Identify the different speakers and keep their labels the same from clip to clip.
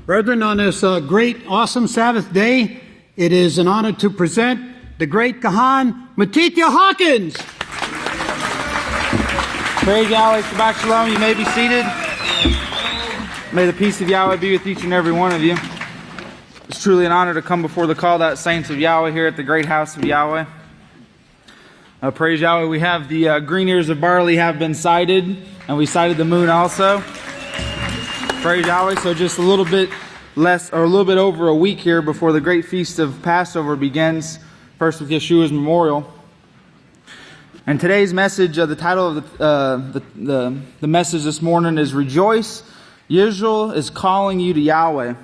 Speaker 1: Brethren, on this great, awesome Sabbath day, it is an honor to present the great Kahan, Matithya Hawkins.
Speaker 2: Praise Yahweh, Shabbat Shalom. You may be seated. May the peace of Yahweh be with each and every one of you. It's truly an honor to come before the called out saints of Yahweh here at the great House of Yahweh. Praise Yahweh. We have the green ears of barley have been sighted, and we sighted the moon also. Praise Yahweh. So just a little bit less, or a little bit over a week here before the great feast of Passover begins, first with Yeshua's memorial. And today's message, the title of the message this morning is Rejoice, Yisrayl is calling you to Yahweh.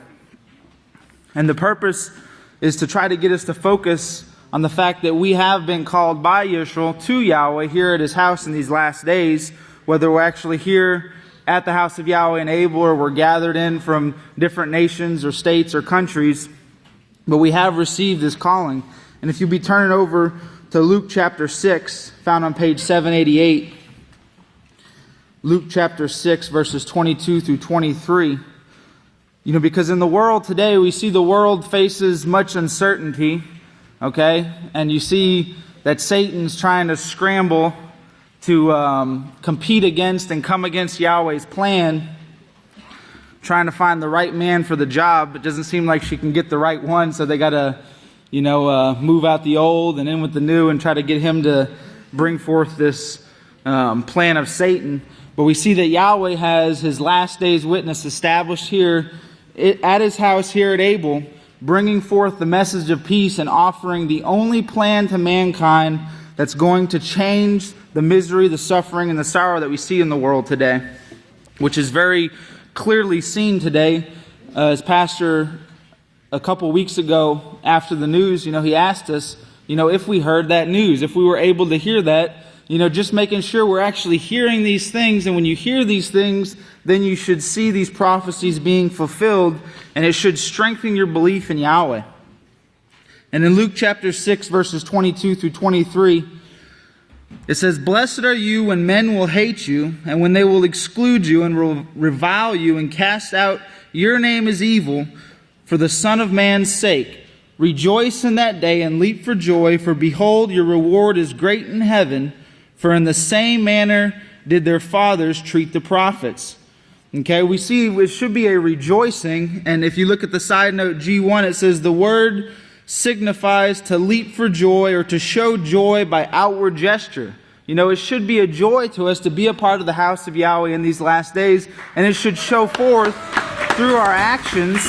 Speaker 2: And the purpose is to try to get us to focus on the fact that we have been called by Yisrayl to Yahweh here at His house in these last days, whether we're actually here at the house of Yahweh in Abel, or we're gathered in from different nations or states or countries, but we have received this calling. And if you'll be turning over to Luke chapter 6, found on page 788, Luke chapter 6, verses 22 through 23. Because in the world today, we see the world faces much uncertainty, okay? And you see that Satan's trying to scramble to compete against and come against Yahweh's plan, trying to find the right man for the job. It doesn't seem like she can get the right one, so they got to, move out the old and in with the new and try to get him to bring forth this plan of Satan. But we see that Yahweh has His last day's witness established here at His house here at Abel, bringing forth the message of peace and offering the only plan to mankind that's going to change the misery, the suffering, and the sorrow that we see in the world today, which is very clearly seen today. As Pastor, a couple weeks ago after the news, he asked us, if we heard that news, if we were able to hear that, just making sure we're actually hearing these things. And when you hear these things, then you should see these prophecies being fulfilled, and it should strengthen your belief in Yahweh. And in Luke chapter 6, verses 22 through 23, it says, Blessed are you when men will hate you, and when they will exclude you and will revile you and cast out your name as evil for the Son of Man's sake. Rejoice in that day and leap for joy, for behold, your reward is great in heaven, for in the same manner did their fathers treat the prophets. Okay, we see it should be a rejoicing, and if you look at the side note G1, it says the word signifies to leap for joy or to show joy by outward gesture. It should be a joy to us to be a part of the house of Yahweh in these last days, and it should show forth through our actions.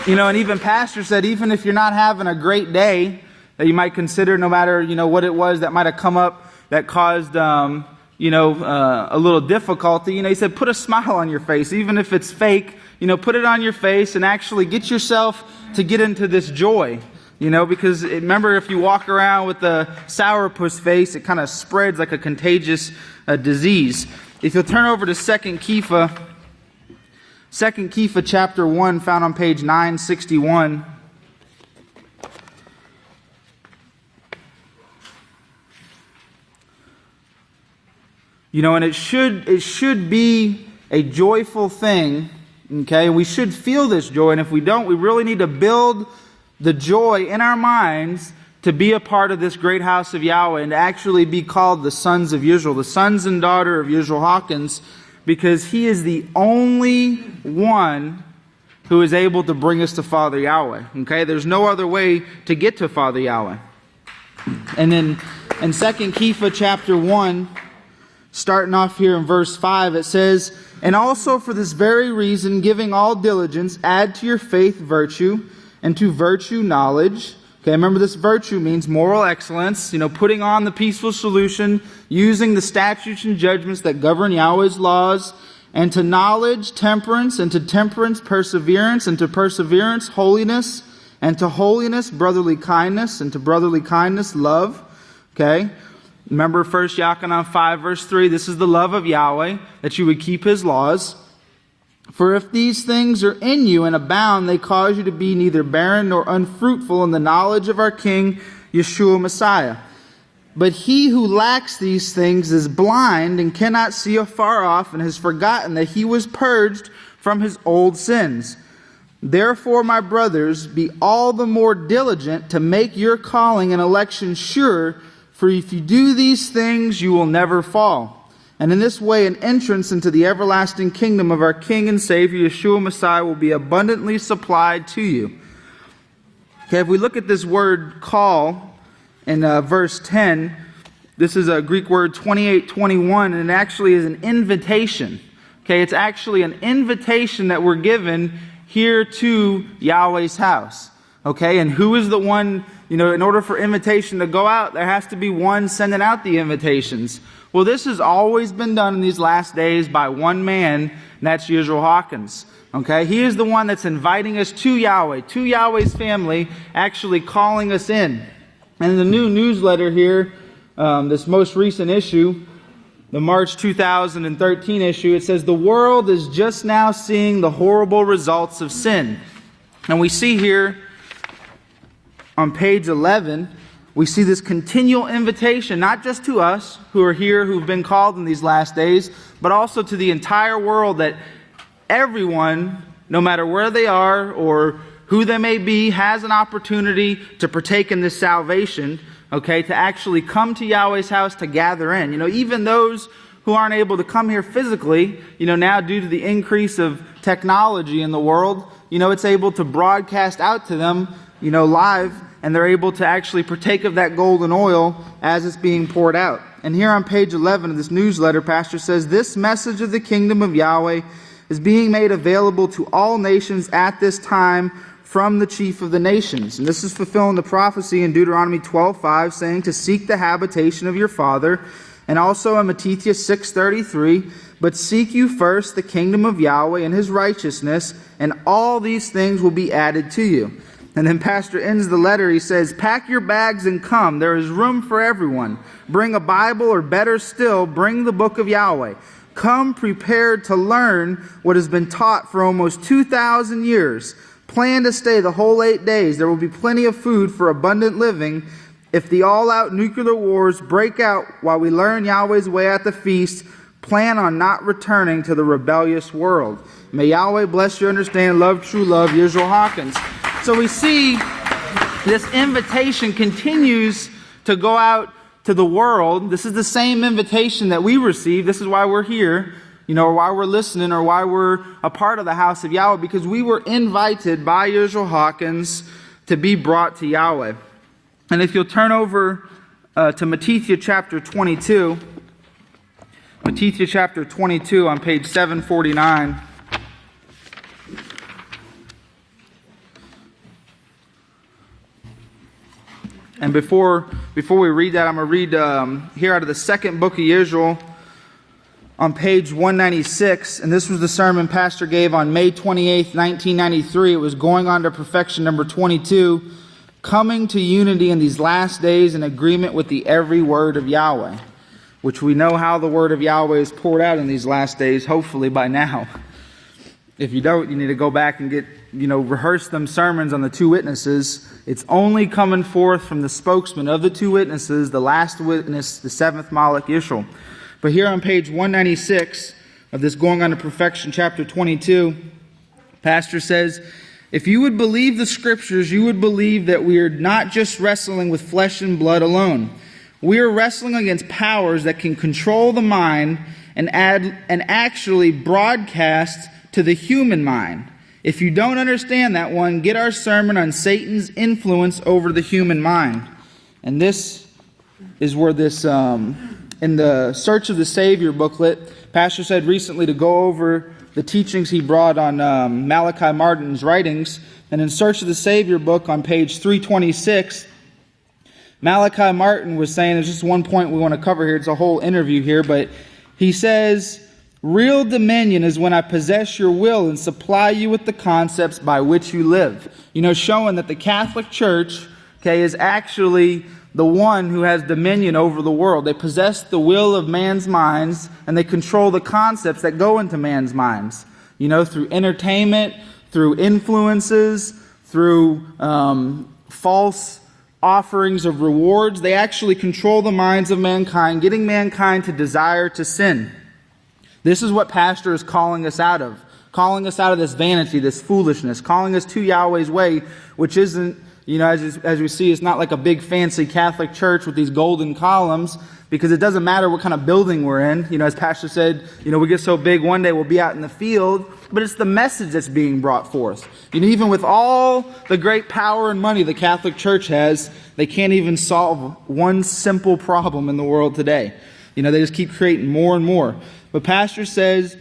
Speaker 2: And even Pastor said, even if you're not having a great day, that you might consider, no matter, what it was that might have come up that caused, a little difficulty, he said, put a smile on your face, even if it's fake, put it on your face and actually get yourself to get into this joy, because remember, if you walk around with a sourpuss face, it kind of spreads like a contagious disease. If you'll turn over to 2 Kepha chapter 1, found on page 961. And it should be a joyful thing. Okay, we should feel this joy, and if we don't, we really need to build the joy in our minds to be a part of this great house of Yahweh and to actually be called the sons of Yisrayl, the sons and daughter of Yisrayl Hawkins, because he is the only one who is able to bring us to Father Yahweh. Okay, there's no other way to get to Father Yahweh. And then in 2 Kepha chapter 1, starting off here in verse 5, it says, And also for this very reason, giving all diligence, add to your faith virtue, and to virtue knowledge. Okay, remember this virtue means moral excellence, putting on the peaceful solution, using the statutes and judgments that govern Yahweh's laws, and to knowledge, temperance, and to temperance, perseverance, and to perseverance, holiness, and to holiness, brotherly kindness, and to brotherly kindness, love. Okay, remember 1 Yochanan 5 verse 3, this is the love of Yahweh, that you would keep His laws. For if these things are in you and abound, they cause you to be neither barren nor unfruitful in the knowledge of our King, Yeshua Messiah. But he who lacks these things is blind and cannot see afar off, and has forgotten that he was purged from his old sins. Therefore, my brothers, be all the more diligent to make your calling and election sure, for if you do these things, you will never fall. And in this way, an entrance into the everlasting kingdom of our King and Savior, Yeshua Messiah, will be abundantly supplied to you. Okay, if we look at this word call in verse 10, this is a Greek word 28:21, and it actually is an invitation. Okay, it's actually an invitation that we're given here to Yahweh's house. Okay, and who is the one, in order for invitation to go out, there has to be one sending out the invitations. Well, this has always been done in these last days by one man, and that's Yisrayl Hawkins. Okay, he is the one that's inviting us to Yahweh, to Yahweh's family, actually calling us in. And in the new newsletter here, this most recent issue, the March 2013 issue, it says, the world is just now seeing the horrible results of sin. And we see here on page 11, we see this continual invitation, not just to us who are here, who've been called in these last days, but also to the entire world, that everyone, no matter where they are or who they may be, has an opportunity to partake in this salvation. Okay, to actually come to Yahweh's house to gather in. Even those who aren't able to come here physically, now due to the increase of technology in the world, it's able to broadcast out to them, live, and they're able to actually partake of that golden oil as it's being poured out. And here on page 11 of this newsletter, Pastor says, this message of the kingdom of Yahweh is being made available to all nations at this time from the chief of the nations. And this is fulfilling the prophecy in Deuteronomy 12:5, saying to seek the habitation of your father, and also in Matthew 6:33, but seek you first the kingdom of Yahweh and his righteousness, and all these things will be added to you. And then Pastor ends the letter, he says, pack your bags and come. There is room for everyone. Bring a Bible, or better still, bring the book of Yahweh. Come prepared to learn what has been taught for almost 2,000 years. Plan to stay the whole 8 days. There will be plenty of food for abundant living. If the all-out nuclear wars break out while we learn Yahweh's way at the feast, plan on not returning to the rebellious world. May Yahweh bless you, understand, love, true love, Yisrayl Hawkins. So we see this invitation continues to go out to the world. This is the same invitation that we receive. This is why we're here. Or why we're listening, or why we're a part of the house of Yahweh, because we were invited by Yisrayl Hawkins to be brought to Yahweh. And if you'll turn over to Matthew chapter 22, Matthew chapter 22 on page 749. And before we read that, I'm going to read here out of the second book of Yisrael, on page 196, and this was the sermon Pastor gave on May 28th, 1993. It was Going On to Perfection, number 22, Coming to Unity in These Last Days in Agreement with the Every Word of Yahweh, which we know how the Word of Yahweh is poured out in these last days, hopefully by now. If you don't, you need to go back and get, rehearse them sermons on the two witnesses. It's only coming forth from the spokesman of the two witnesses, the last witness, the seventh Malach, Yisrael. But here on page 196 of this Going On to Perfection, chapter 22, Pastor says, if you would believe the Scriptures, you would believe that we are not just wrestling with flesh and blood alone. We are wrestling against powers that can control the mind and actually broadcast to the human mind. If you don't understand that one, get our sermon on Satan's influence over the human mind. And this is where this... in the Search of the Savior booklet, Pastor said recently to go over the teachings he brought on Malachi Martin's writings. And in Search of the Savior book on page 326, Malachi Martin was saying, there's just one point we want to cover here. It's a whole interview here, but he says, real dominion is when I possess your will and supply you with the concepts by which you live. Showing that the Catholic Church, is actually the one who has dominion over the world. They possess the will of man's minds, and they control the concepts that go into man's minds. Through entertainment, through influences, through false offerings of rewards. They actually control the minds of mankind, getting mankind to desire to sin. This is what Pastor is calling us out of. calling us out of this vanity, this foolishness, calling us to Yahweh's way, which isn't, as we see, it's not like a big fancy Catholic church with these golden columns, because it doesn't matter what kind of building we're in. As Pastor said, we get so big one day we'll be out in the field, but it's the message that's being brought forth. Even with all the great power and money the Catholic Church has, they can't even solve one simple problem in the world today. They just keep creating more and more. But Pastor says,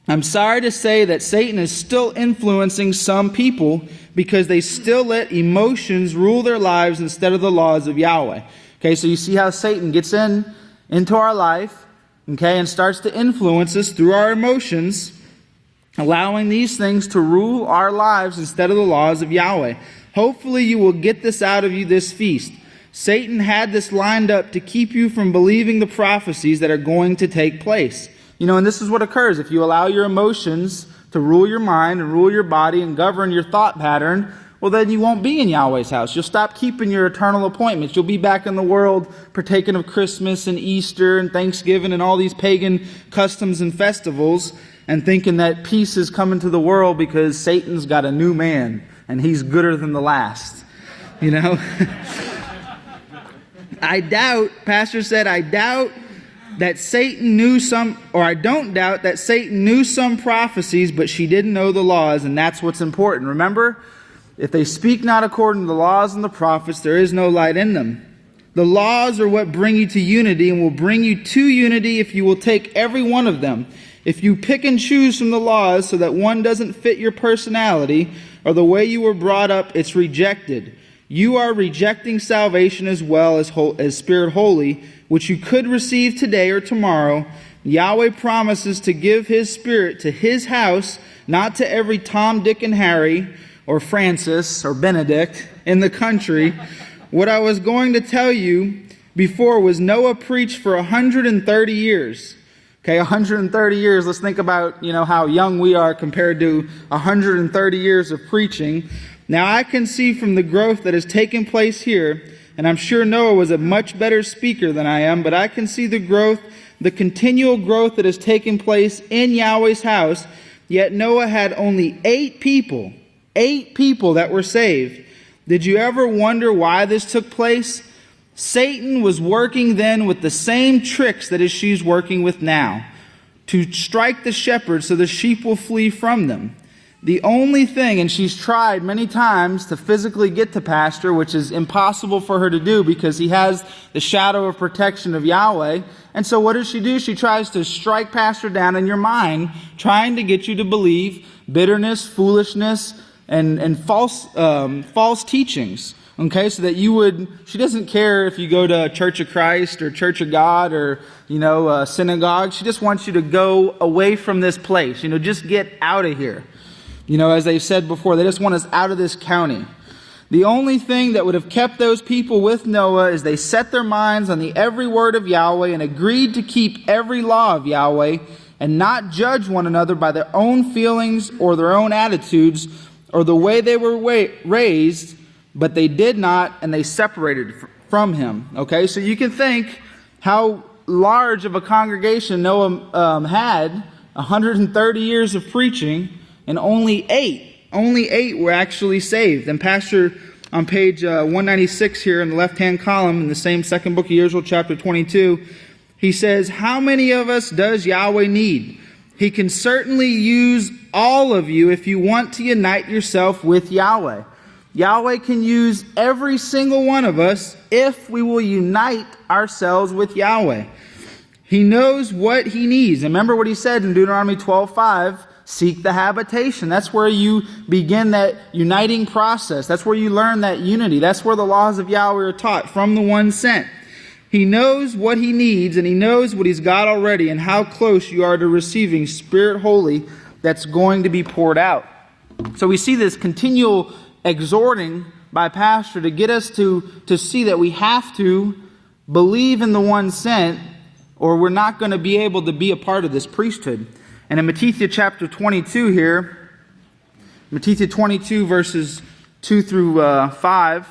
Speaker 2: I'm sorry to say that Satan is still influencing some people because they still let emotions rule their lives instead of the laws of Yahweh. Okay, so you see how Satan gets into our life, and starts to influence us through our emotions, allowing these things to rule our lives instead of the laws of Yahweh. Hopefully you will get this out of you this feast. Satan had this lined up to keep you from believing the prophecies that are going to take place. And this is what occurs if you allow your emotions to rule your mind and rule your body and govern your thought pattern. Well, then you won't be in Yahweh's house. You'll stop keeping your eternal appointments. You'll be back in the world partaking of Christmas and Easter and Thanksgiving and all these pagan customs and festivals, and thinking that peace is coming to the world because Satan's got a new man and he's gooder than the last. Pastor said, I doubt that Satan knew some, or I don't doubt that Satan knew some prophecies, but she didn't know the laws, and that's what's important. Remember, if they speak not according to the laws and the prophets, there is no light in them. The laws are what bring you to unity and will bring you to unity if you will take every one of them. If you pick and choose from the laws so that one doesn't fit your personality or the way you were brought up, it's rejected. You are rejecting salvation as well as Spirit Holy, which you could receive today or tomorrow. Yahweh promises to give His Spirit to His house, not to every Tom, Dick, and Harry, or Francis, or Benedict in the country. What I was going to tell you before was Noah preached for 130 years. Okay, 130 years. Let's think about, how young we are compared to 130 years of preaching. Now I can see from the growth that has taken place here, and I'm sure Noah was a much better speaker than I am, but I can see the growth, the continual growth that has taken place in Yahweh's house, yet Noah had only 8 people that were saved. Did you ever wonder why this took place? Satan was working then with the same tricks that she's working with now, to strike the shepherds so the sheep will flee from them. The only thing, and she's tried many times to physically get to Pastor, which is impossible for her to do because he has the shadow of protection of Yahweh. And so what does she do? She tries to strike Pastor down in your mind, trying to get you to believe bitterness, foolishness, and false teachings. Okay, so that she doesn't care if you go to Church of Christ or Church of God or, synagogue. She just wants you to go away from this place. Just get out of here. As they said before, they just want us out of this county. The only thing that would have kept those people with Noah is they set their minds on the every word of Yahweh and agreed to keep every law of Yahweh and not judge one another by their own feelings or their own attitudes or the way they were raised, but they did not, and they separated from him. Okay, so you can think how large of a congregation Noah had, 130 years of preaching, and only eight were actually saved. And Pastor, on page 196 here in the left-hand column, in the same second book of Yisrayl, chapter 22, he says, how many of us does Yahweh need? He can certainly use all of you if you want to unite yourself with Yahweh. Yahweh can use every single one of us if we will unite ourselves with Yahweh. He knows what He needs. And remember what He said in Deuteronomy 12:5, seek the habitation. That's where you begin that uniting process. That's where you learn that unity. That's where the laws of Yahweh are taught, from the one sent. He knows what He needs, and He knows what He's got already and how close you are to receiving Spirit Holy that's going to be poured out. So we see this continual exhorting by Pastor to get us to see that we have to believe in the one sent, or we're not going to be able to be a part of this priesthood. And in Matthew chapter 22 here, Matthew 22 verses 2 through 5,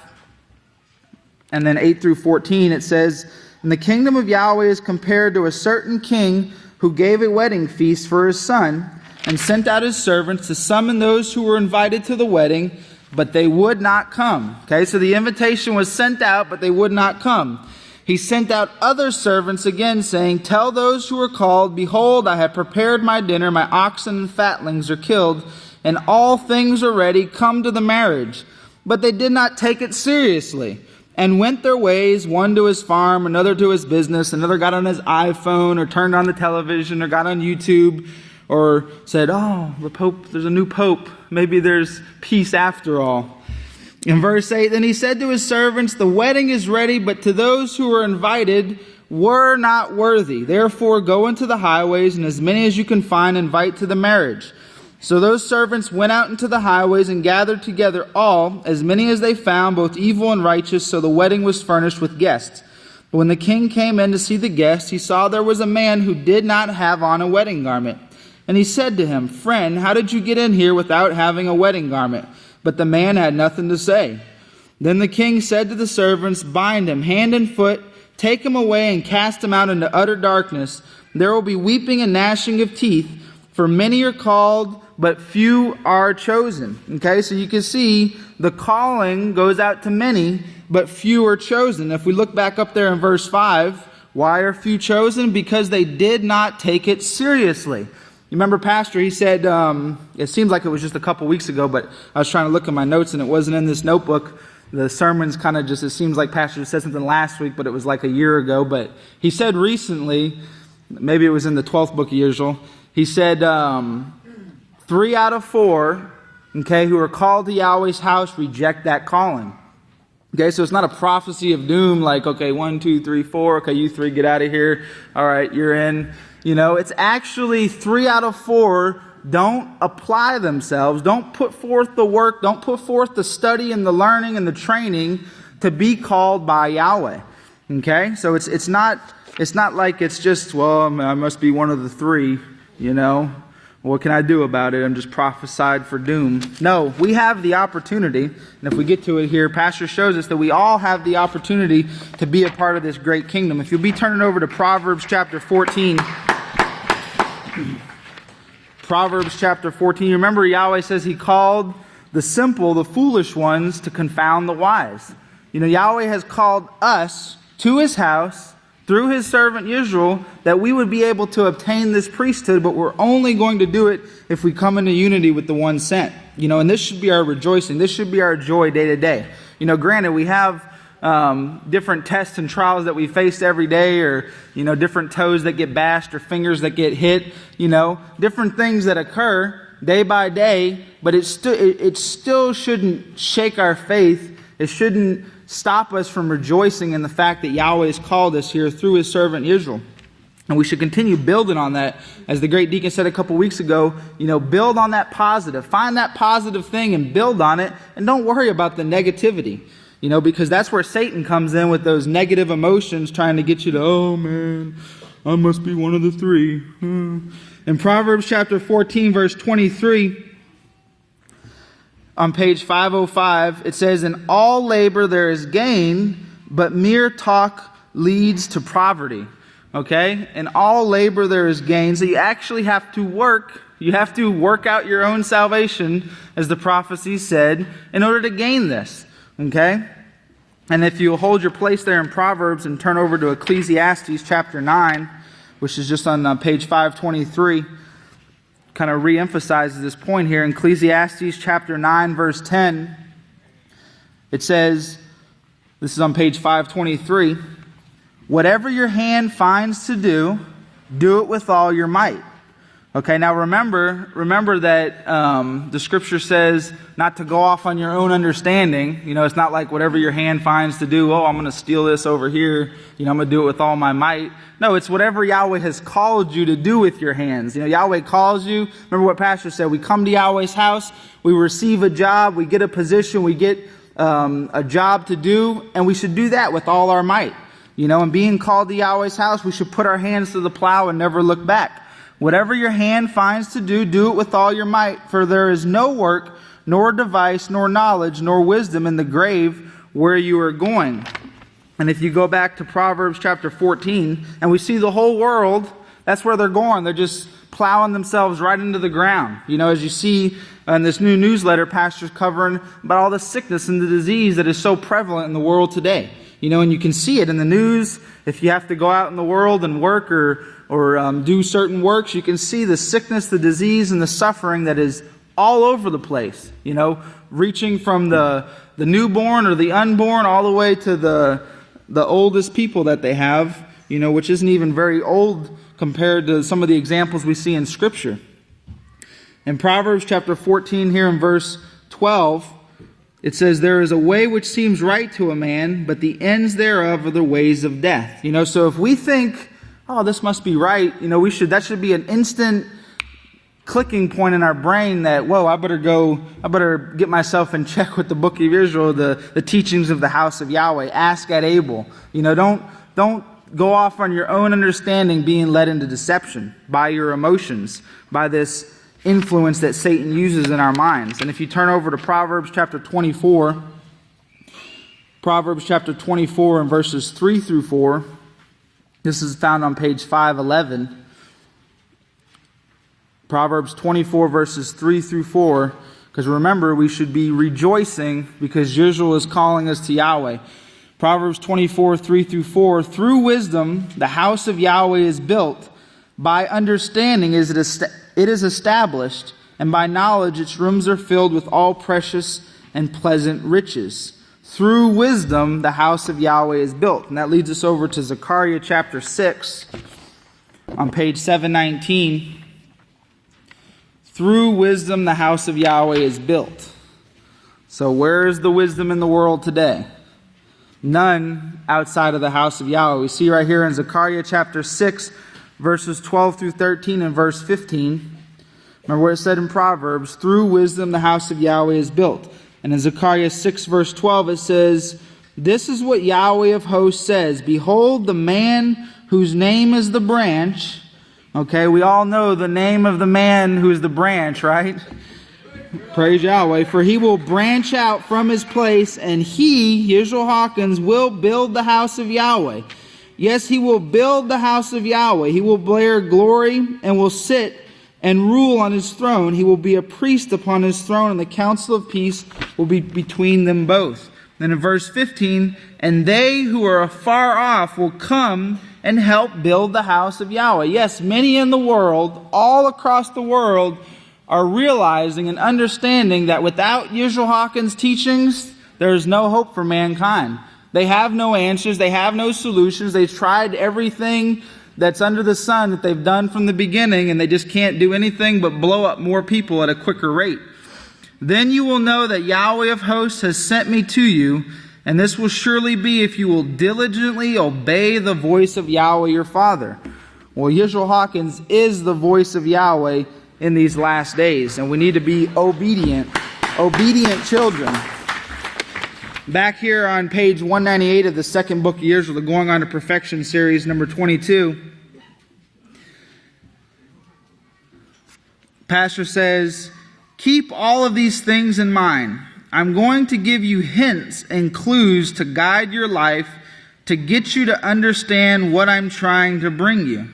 Speaker 2: and then 8 through 14, it says, and the kingdom of Yahweh is compared to a certain king who gave a wedding feast for his son, and sent out his servants to summon those who were invited to the wedding, but they would not come. Okay, so the invitation was sent out, but they would not come. He sent out other servants again, saying, tell those who are called, behold, I have prepared my dinner, my oxen and fatlings are killed, and all things are ready, come to the marriage. But they did not take it seriously, and went their ways, one to his farm, another to his business, another got on his iPhone, or turned on the television, or got on YouTube, or said, oh, the Pope, there's a new Pope, maybe there's peace after all. In verse 8, then he said to his servants, the wedding is ready, but to those who were invited were not worthy. Therefore go into the highways, and as many as you can find, invite to the marriage. So those servants went out into the highways and gathered together all, as many as they found, both evil and righteous, so the wedding was furnished with guests. But when the king came in to see the guests, he saw there was a man who did not have on a wedding garment. And he said to him, friend, how did you get in here without having a wedding garment? But the man had nothing to say. Then the king said to the servants, bind him hand and foot, take him away and cast him out into utter darkness. There will be weeping and gnashing of teeth, for many are called, but few are chosen. Okay, so you can see the calling goes out to many, but few are chosen. If we look back up there in verse 5, why are few chosen? Because they did not take it seriously. You remember Pastor, he said, it seems like it was just a couple weeks ago, but I was trying to look at my notes and it wasn't in this notebook. The sermon's kind of just, it seems like Pastor said something last week, but it was like a year ago. But he said recently, maybe it was in the 12th book of Yisrayl, he said 3 out of 4, okay, who are called to Yahweh's house reject that calling. Okay, so it's not a prophecy of doom like, okay, 1, 2, 3, 4, okay, you 3 get out of here. All right, you're in. You know, it's actually 3 out of 4 don't apply themselves, don't put forth the work, don't put forth the study and the learning and the training to be called by Yahweh. Okay, so it's not like it's just, well, I must be one of the 3, you know. What can I do about it? I'm just prophesied for doom. No, we have the opportunity, and if we get to it here, Pastor shows us that we all have the opportunity to be a part of this great kingdom. If you'll be turning over to Proverbs chapter 14. Proverbs chapter 14. Remember, Yahweh says he called the simple, the foolish ones, to confound the wise. You know, Yahweh has called us to his house through his servant Yisrayl, that we would be able to obtain this priesthood, but we're only going to do it if we come into unity with the one sent. You know, and this should be our rejoicing. This should be our joy day to day. You know, granted, we have different tests and trials that we face every day, or, you know, different toes that get bashed or fingers that get hit, you know, different things that occur day by day, but it still shouldn't shake our faith. It shouldn't stop us from rejoicing in the fact that Yahweh has called us here through his servant Yisrayl. And we should continue building on that. As the great deacon said a couple weeks ago, you know, build on that positive. Find that positive thing and build on it. And don't worry about the negativity. You know, because that's where Satan comes in with those negative emotions, trying to get you to, oh man, I must be one of the 3. In Proverbs chapter 14, verse 23, on page 505, it says, in all labor there is gain, but mere talk leads to poverty. Okay? In all labor there is gain. So you actually have to work. You have to work out your own salvation, as the prophecy said, in order to gain this. Okay? And if you hold your place there in Proverbs and turn over to Ecclesiastes chapter 9, which is just on page 523, kind of re-emphasizes this point here. In Ecclesiastes chapter 9, verse 10, it says, this is on page 523, whatever your hand finds to do, do it with all your might. Okay, now remember that the scripture says not to go off on your own understanding. You know, it's not like whatever your hand finds to do, oh, I'm going to steal this over here. You know, I'm going to do it with all my might. No, it's whatever Yahweh has called you to do with your hands. You know, Yahweh calls you. Remember what Pastor said. We come to Yahweh's house. We receive a job. We get a position. We get a job to do. And we should do that with all our might. You know, and being called to Yahweh's house, we should put our hands to the plow and never look back. Whatever your hand finds to do, do it with all your might. For there is no work, nor device, nor knowledge, nor wisdom in the grave where you are going. And if you go back to Proverbs chapter 14, and we see the whole world, that's where they're going. They're just plowing themselves right into the ground. As you see in this new newsletter, pastors covering about all the sickness and the disease that is so prevalent in the world today. And you can see it in the news. If you have to go out in the world and work or do certain works, you can see the sickness, the disease, and the suffering that is all over the place. Reaching from the newborn or the unborn all the way to the oldest people that they have, which isn't even very old compared to some of the examples we see in Scripture. In Proverbs chapter 14 here in verse 12, it says, "There is a way which seems right to a man, but the ends thereof are the ways of death." So if we think, oh, this must be right, that should be an instant clicking point in our brain that, whoa, I better get myself in check with the book of Yisrayl, the teachings of the house of Yahweh. Ask at Abel. Don't go off on your own understanding, being led into deception by your emotions, by this influence that Satan uses in our minds. And if you turn over to Proverbs chapter 24 and verses 3 through 4, this is found on page 511. Proverbs 24 verses 3 through 4, because remember, we should be rejoicing because Yisrayl is calling us to Yahweh. Proverbs 24, 3 through 4, "Through wisdom the house of Yahweh is built. By understanding it is established, and by knowledge its rooms are filled with all precious and pleasant riches. Through wisdom the house of Yahweh is built." And that leads us over to Zechariah chapter 6 on page 719. "Through wisdom the house of Yahweh is built." So where is the wisdom in the world today? None outside of the house of Yahweh. We see right here in Zechariah chapter 6, verses 12 through 13 and verse 15. Remember what it said in Proverbs, "Through wisdom the house of Yahweh is built." And in Zechariah 6 verse 12 it says, "This is what Yahweh of hosts says, Behold the man whose name is the branch." Okay, we all know the name of the man who is the branch, right? Praise Yahweh. "For he will branch out from his place, and he, Yisrael Hawkins, will build the house of Yahweh. Yes, he will build the house of Yahweh. He will bear glory and will sit and rule on his throne. He will be a priest upon his throne, and the council of peace will be between them both." Then in verse 15, "And they who are afar off will come and help build the house of Yahweh." Yes, many in the world, all across the world, are realizing and understanding that without Yisrael Hawkins' teachings, there is no hope for mankind. They have no answers. They have no solutions. They've tried everything that's under the sun that they've done from the beginning, and they just can't do anything but blow up more people at a quicker rate. "Then you will know that Yahweh of hosts has sent me to you, and this will surely be if you will diligently obey the voice of Yahweh your Father." Well, Yisrael Hawkins is the voice of Yahweh in these last days, and we need to be obedient children. Back here on page 198 of the second book of Yisrayl, the Going On to Perfection series, number 22, Pastor says, "Keep all of these things in mind. I'm going to give you hints and clues to guide your life to get you to understand what I'm trying to bring you."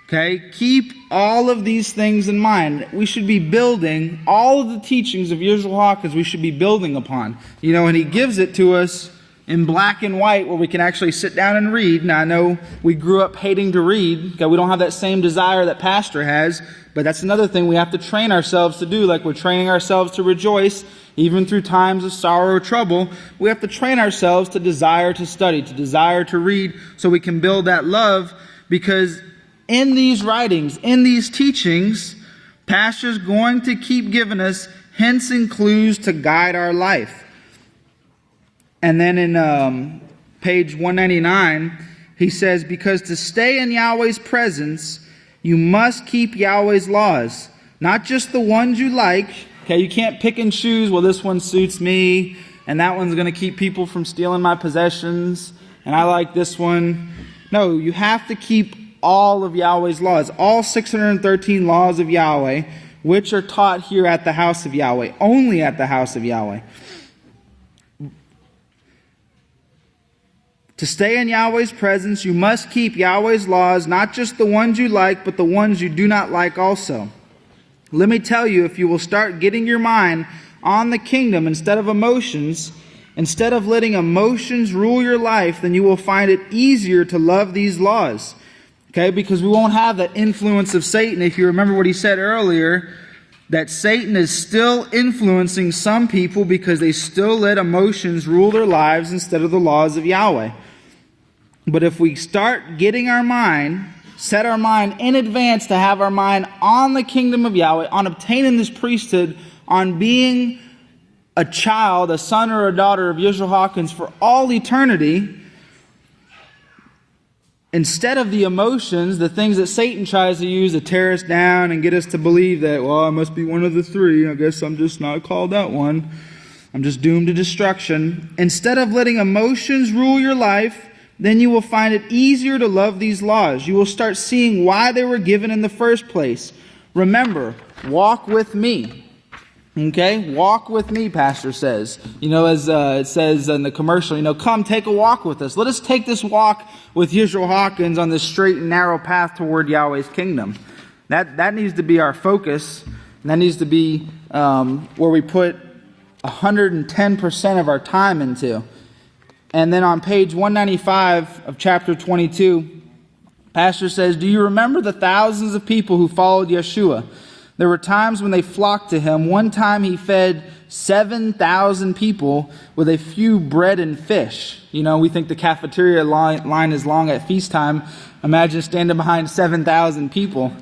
Speaker 2: Okay, keep all of these things in mind. We should be building all of the teachings of Yisrayl Hawkins we should be building upon. And he gives it to us in black and white where we can actually sit down and read. Now I know we grew up hating to read. Okay, we don't have that same desire that Pastor has, but that's another thing we have to train ourselves to do, like we're training ourselves to rejoice even through times of sorrow or trouble. We have to train ourselves to desire to study, to desire to read, so we can build that love, because in these writings, in these teachings, Pastor's going to keep giving us hints and clues to guide our life. And then in page 199, he says, "Because to stay in Yahweh's presence, you must keep Yahweh's laws, not just the ones you like." Okay, you can't pick and choose, well, this one suits me, and that one's going to keep people from stealing my possessions, and I like this one. No, you have to keep all of Yahweh's laws, all 613 laws of Yahweh, which are taught here at the house of Yahweh, only at the house of Yahweh. To stay in Yahweh's presence, you must keep Yahweh's laws, not just the ones you like, but the ones you do not like also. Let me tell you, if you will start getting your mind on the kingdom instead of emotions, instead of letting emotions rule your life, then you will find it easier to love these laws. Okay, because we won't have that influence of Satan. If you remember what he said earlier, that Satan is still influencing some people because they still let emotions rule their lives instead of the laws of Yahweh. But if we start getting our mind, set our mind in advance to have our mind on the kingdom of Yahweh, on obtaining this priesthood, on being a child, a son or a daughter of Yisrayl Hawkins for all eternity, instead of the emotions, the things that Satan tries to use to tear us down and get us to believe that, well, I must be one of the three. I guess I'm just not called that one. I'm just doomed to destruction. Instead of letting emotions rule your life, then you will find it easier to love these laws. You will start seeing why they were given in the first place. Remember, walk with me. Okay? Walk with me, Pastor says. As it says in the commercial, come take a walk with us. Let us take this walk with Yisrayl Hawkins on this straight and narrow path toward Yahweh's kingdom. That needs to be our focus. And that needs to be where we put 110% of our time into. And then on page 195 of chapter 22, Pastor says, do you remember the thousands of people who followed Yeshua? There were times when they flocked to him. One time he fed 7,000 people with a few bread and fish. We think the cafeteria line is long at feast time. Imagine standing behind 7,000 people.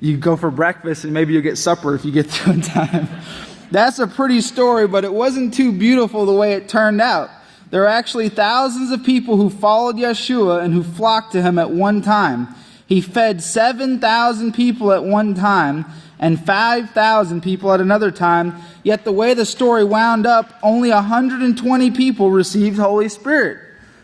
Speaker 2: You go for breakfast and maybe you'll get supper if you get through in time. That's a pretty story, but it wasn't too beautiful the way it turned out. There are actually thousands of people who followed Yeshua and who flocked to him at one time. He fed 7,000 people at one time and 5,000 people at another time. Yet the way the story wound up, only 120 people received Holy Spirit.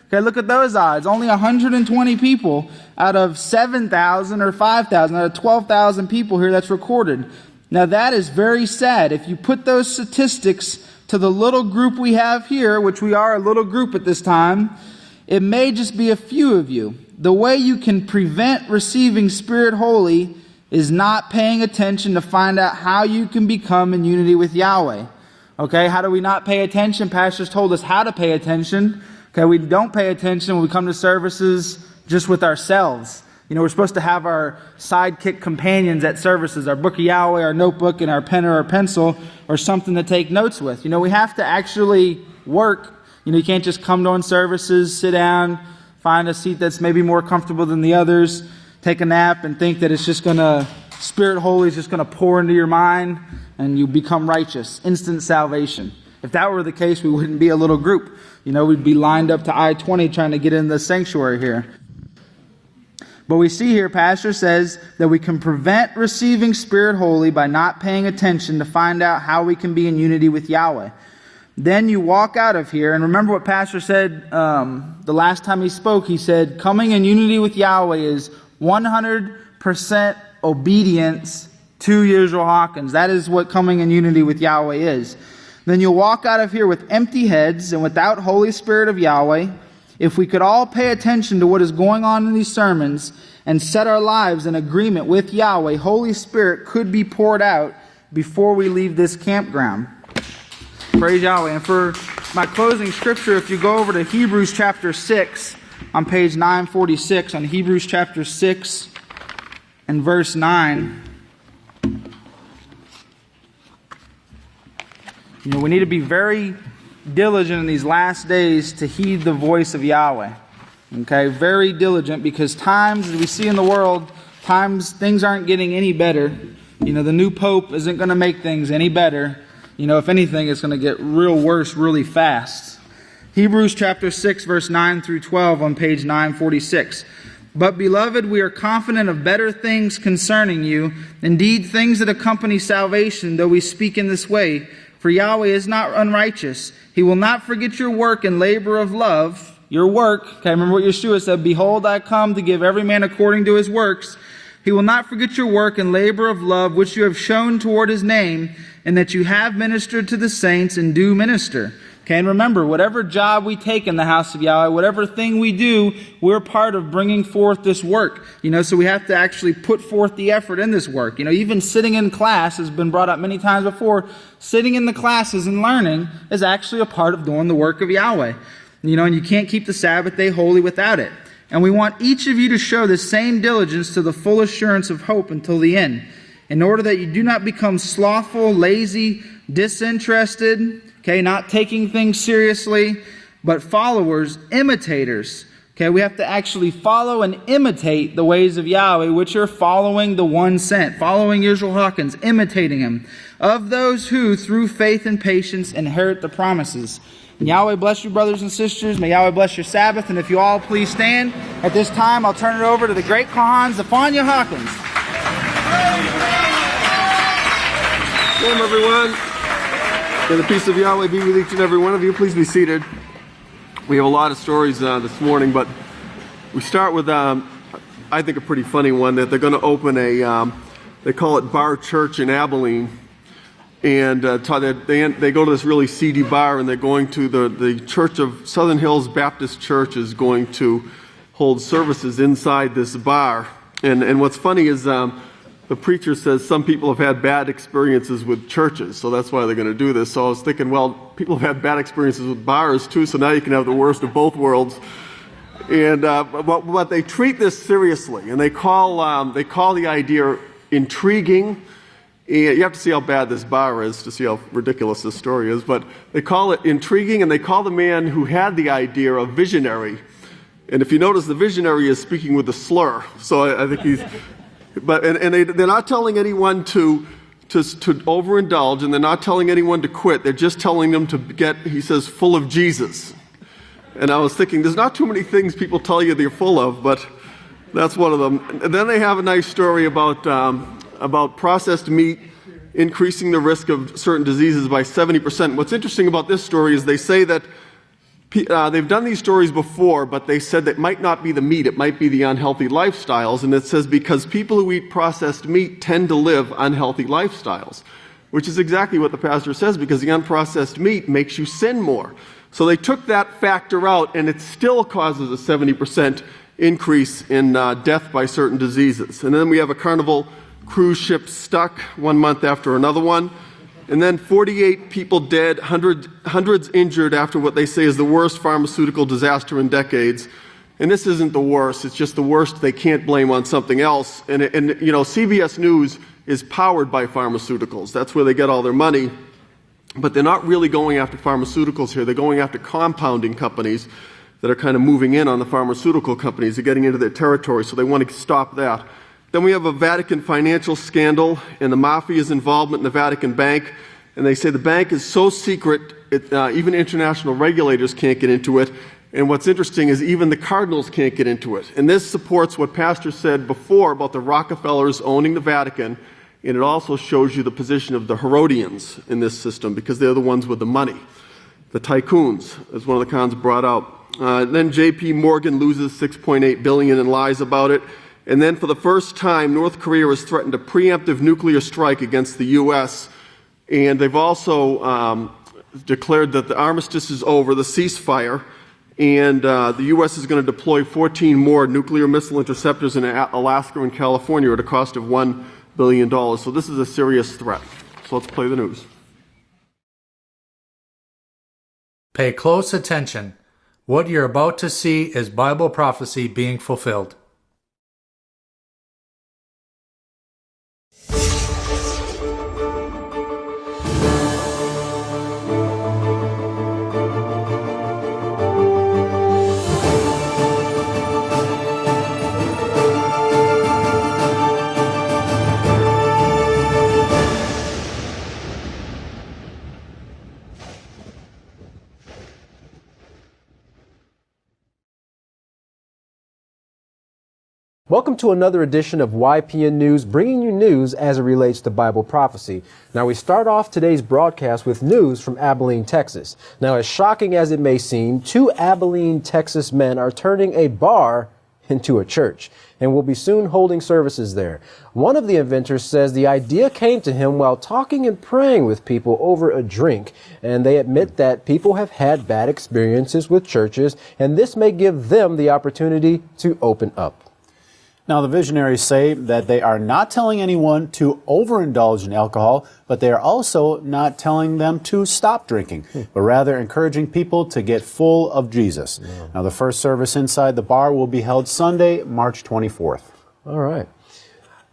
Speaker 2: Okay, look at those odds. Only 120 people out of 7,000 or 5,000, out of 12,000 people here that's recorded. Now that is very sad. If you put those statistics to the little group we have here, which we are a little group at this time, it may just be a few of you. The way you can prevent receiving Spirit Holy is not paying attention to find out how you can become in unity with Yahweh. Okay, how do we not pay attention? Pastors told us how to pay attention. Okay, we don't pay attention when we come to services just with ourselves. We're supposed to have our sidekick companions at services, our book of Yahweh, our notebook, and our pen or our pencil, or something to take notes with. We have to actually work. You can't just come to services, sit down, find a seat that's maybe more comfortable than the others, take a nap, and think that it's just Spirit Holy is just going to pour into your mind, and you become righteous. Instant salvation. If that were the case, we wouldn't be a little group. We'd be lined up to I-20 trying to get in the sanctuary here. But we see here, Pastor says that we can prevent receiving Spirit Holy by not paying attention to find out how we can be in unity with Yahweh. Then you walk out of here, and remember what Pastor said the last time he spoke. He said, coming in unity with Yahweh is 100% obedience to Yisrayl Hawkins. That is what coming in unity with Yahweh is. Then you'll walk out of here with empty heads and without Holy Spirit of Yahweh. If we could all pay attention to what is going on in these sermons and set our lives in agreement with Yahweh, Holy Spirit could be poured out before we leave this campground. Praise Yahweh. And for my closing scripture, if you go over to Hebrews chapter 6 on page 946, on Hebrews chapter 6 and verse 9, we need to be very diligent in these last days to heed the voice of Yahweh. Okay, very diligent, because times, as we see in the world, things aren't getting any better. The new pope isn't going to make things any better. If anything, it's going to get real worse really fast. Hebrews chapter 6, verse 9 through 12 on page 946. But beloved, we are confident of better things concerning you, indeed things that accompany salvation, though we speak in this way. For Yahweh is not unrighteous. He will not forget your work and labor of love. Your work. Okay, remember what Yeshua said, behold, I come to give every man according to his works. He will not forget your work and labor of love, which you have shown toward his name, and that you have ministered to the saints and do minister. Okay, and remember, whatever job we take in the house of Yahweh, whatever thing we do, we're part of bringing forth this work. So we have to actually put forth the effort in this work. Even sitting in class has been brought up many times before. Sitting in the classes and learning is actually a part of doing the work of Yahweh. And you can't keep the Sabbath day holy without it. And we want each of you to show the same diligence to the full assurance of hope until the end, in order that you do not become slothful, lazy, disinterested, not taking things seriously, but followers, imitators. We have to actually follow and imitate the ways of Yahweh, which are following the one sent, following Yisrayl Hawkins, imitating him, of those who, through faith and patience, inherit the promises. And Yahweh bless you, brothers and sisters. May Yahweh bless your Sabbath. And if you all please stand, at this time I'll turn it over to the great Kahan, Zephaniah Hawkins.
Speaker 3: Shalom, everyone. May the peace of Yahweh be with each and every one of you. Please be seated. We have a lot of stories this morning, but we start with, I think, a pretty funny one, that they're going to open they call it Bar Church in Abelin. And they go to this really seedy bar, and they're going to the Church of Southern Hills Baptist Church is going to hold services inside this bar. And what's funny is the preacher says some people have had bad experiences with churches, so that's why they're going to do this. So I was thinking, well, people have had bad experiences with bars too, so now you can have the worst of both worlds. And but they treat this seriously, and they call the idea intriguing. You have to see how bad this bar is to see how ridiculous this story is, but they call it intriguing, and they call the man who had the idea a visionary. And if you notice, the visionary is speaking with a slur, so I think he's... They're not telling anyone to overindulge, and they're not telling anyone to quit. They're just telling them to get, he says, full of Jesus. And I was thinking, there's not too many things people tell you they're full of, but that's one of them. And then they have a nice story about processed meat increasing the risk of certain diseases by 70%. What's interesting about this story is they say that they've done these stories before, but they said that it might not be the meat, it might be the unhealthy lifestyles. And it says because people who eat processed meat tend to live unhealthy lifestyles, which is exactly what the pastor says, because the unprocessed meat makes you sin more. So they took that factor out, and it still causes a 70% increase in death by certain diseases. And then we have a Carnival cruise ship stuck 1 month after another one. And then 48 people dead, hundreds injured after what they say is the worst pharmaceutical disaster in decades. And this isn't the worst, it's just the worst they can't blame on something else. And CBS News is powered by pharmaceuticals. That's where they get all their money. But they're not really going after pharmaceuticals here. They're going after compounding companies that are kind of moving in on the pharmaceutical companies. They're getting into their territory, so they want to stop that. Then we have a Vatican financial scandal and the mafia's involvement in the Vatican Bank. And they say the bank is so secret, even international regulators can't get into it. And what's interesting is even the cardinals can't get into it. And this supports what Pastor said before about the Rockefellers owning the Vatican. And it also shows you the position of the Herodians in this system, because they're the ones with the money. The tycoons, as one of the cons brought out. Then J.P. Morgan loses $6.8 billion and lies about it. And then for the first time, North Korea has threatened a preemptive nuclear strike against the U.S., and they've also declared that the armistice is over, the ceasefire, and the U.S. is going to deploy 14 more nuclear missile interceptors in Alaska and California at a cost of $1 billion. So this is a serious threat. So let's play the news.
Speaker 4: Pay close attention. What you're about to see is Bible prophecy being fulfilled.
Speaker 5: Welcome to another edition of YPN News, bringing you news as it relates to Bible prophecy. Now, we start off today's broadcast with news from Abilene, Texas. Now, as shocking as it may seem, two Abilene, Texas men are turning a bar into a church and will be soon holding services there. One of the inventors says the idea came to him while talking and praying with people over a drink, and they admit that people have had bad experiences with churches, and this may give them the opportunity to open up.
Speaker 6: Now, the visionaries say that they are not telling anyone to overindulge in alcohol, but they are also not telling them to stop drinking, but rather encouraging people to get full of Jesus. Yeah. Now, the first service inside the bar will be held Sunday, March 24th.
Speaker 5: All right.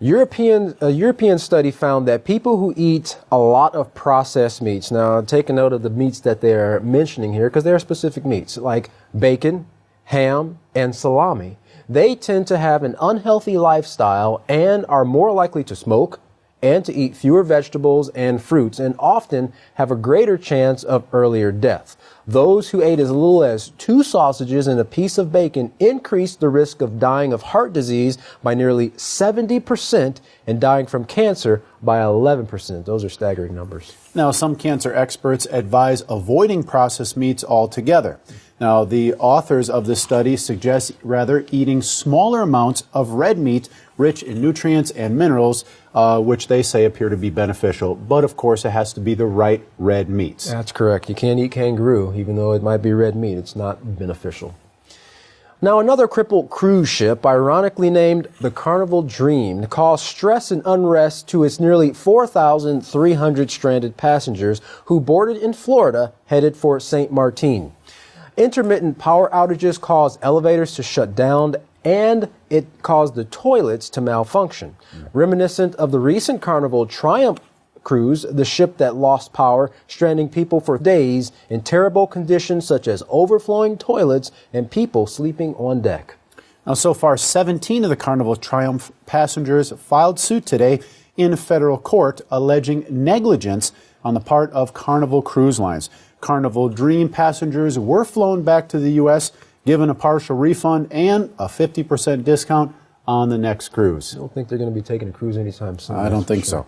Speaker 5: A European study found that people who eat a lot of processed meats, now take a note of the meats that they're mentioning here, because they are specific meats, like bacon, ham, and salami, they tend to have an unhealthy lifestyle and are more likely to smoke and to eat fewer vegetables and fruits, and often have a greater chance of earlier death. Those who ate as little as 2 sausages and a piece of bacon increased the risk of dying of heart disease by nearly 70% and dying from cancer by 11%. Those are staggering numbers.
Speaker 6: Now, some cancer experts advise avoiding processed meats altogether. Now, the authors of this study suggest rather eating smaller amounts of red meat rich in nutrients and minerals, which they say appear to be beneficial. But, of course, it has to be the right red meats.
Speaker 5: That's correct. You can't eat kangaroo, even though it might be red meat. It's not beneficial. Now, another crippled cruise ship, ironically named the Carnival Dream, caused stress and unrest to its nearly 4,300 stranded passengers who boarded in Florida headed for St. Martin. Intermittent power outages caused elevators to shut down, and it caused the toilets to malfunction. Reminiscent of the recent Carnival Triumph cruise, the ship that lost power, stranding people for days in terrible conditions such as overflowing toilets and people sleeping on deck.
Speaker 6: Now, so far, 17 of the Carnival Triumph passengers filed suit today in federal court alleging negligence on the part of Carnival Cruise Lines. Carnival Dream passengers were flown back to the U.S., given a partial refund and a 50% discount on the next cruise.
Speaker 5: I don't think they're going to be taking a cruise anytime soon.
Speaker 6: I don't think so.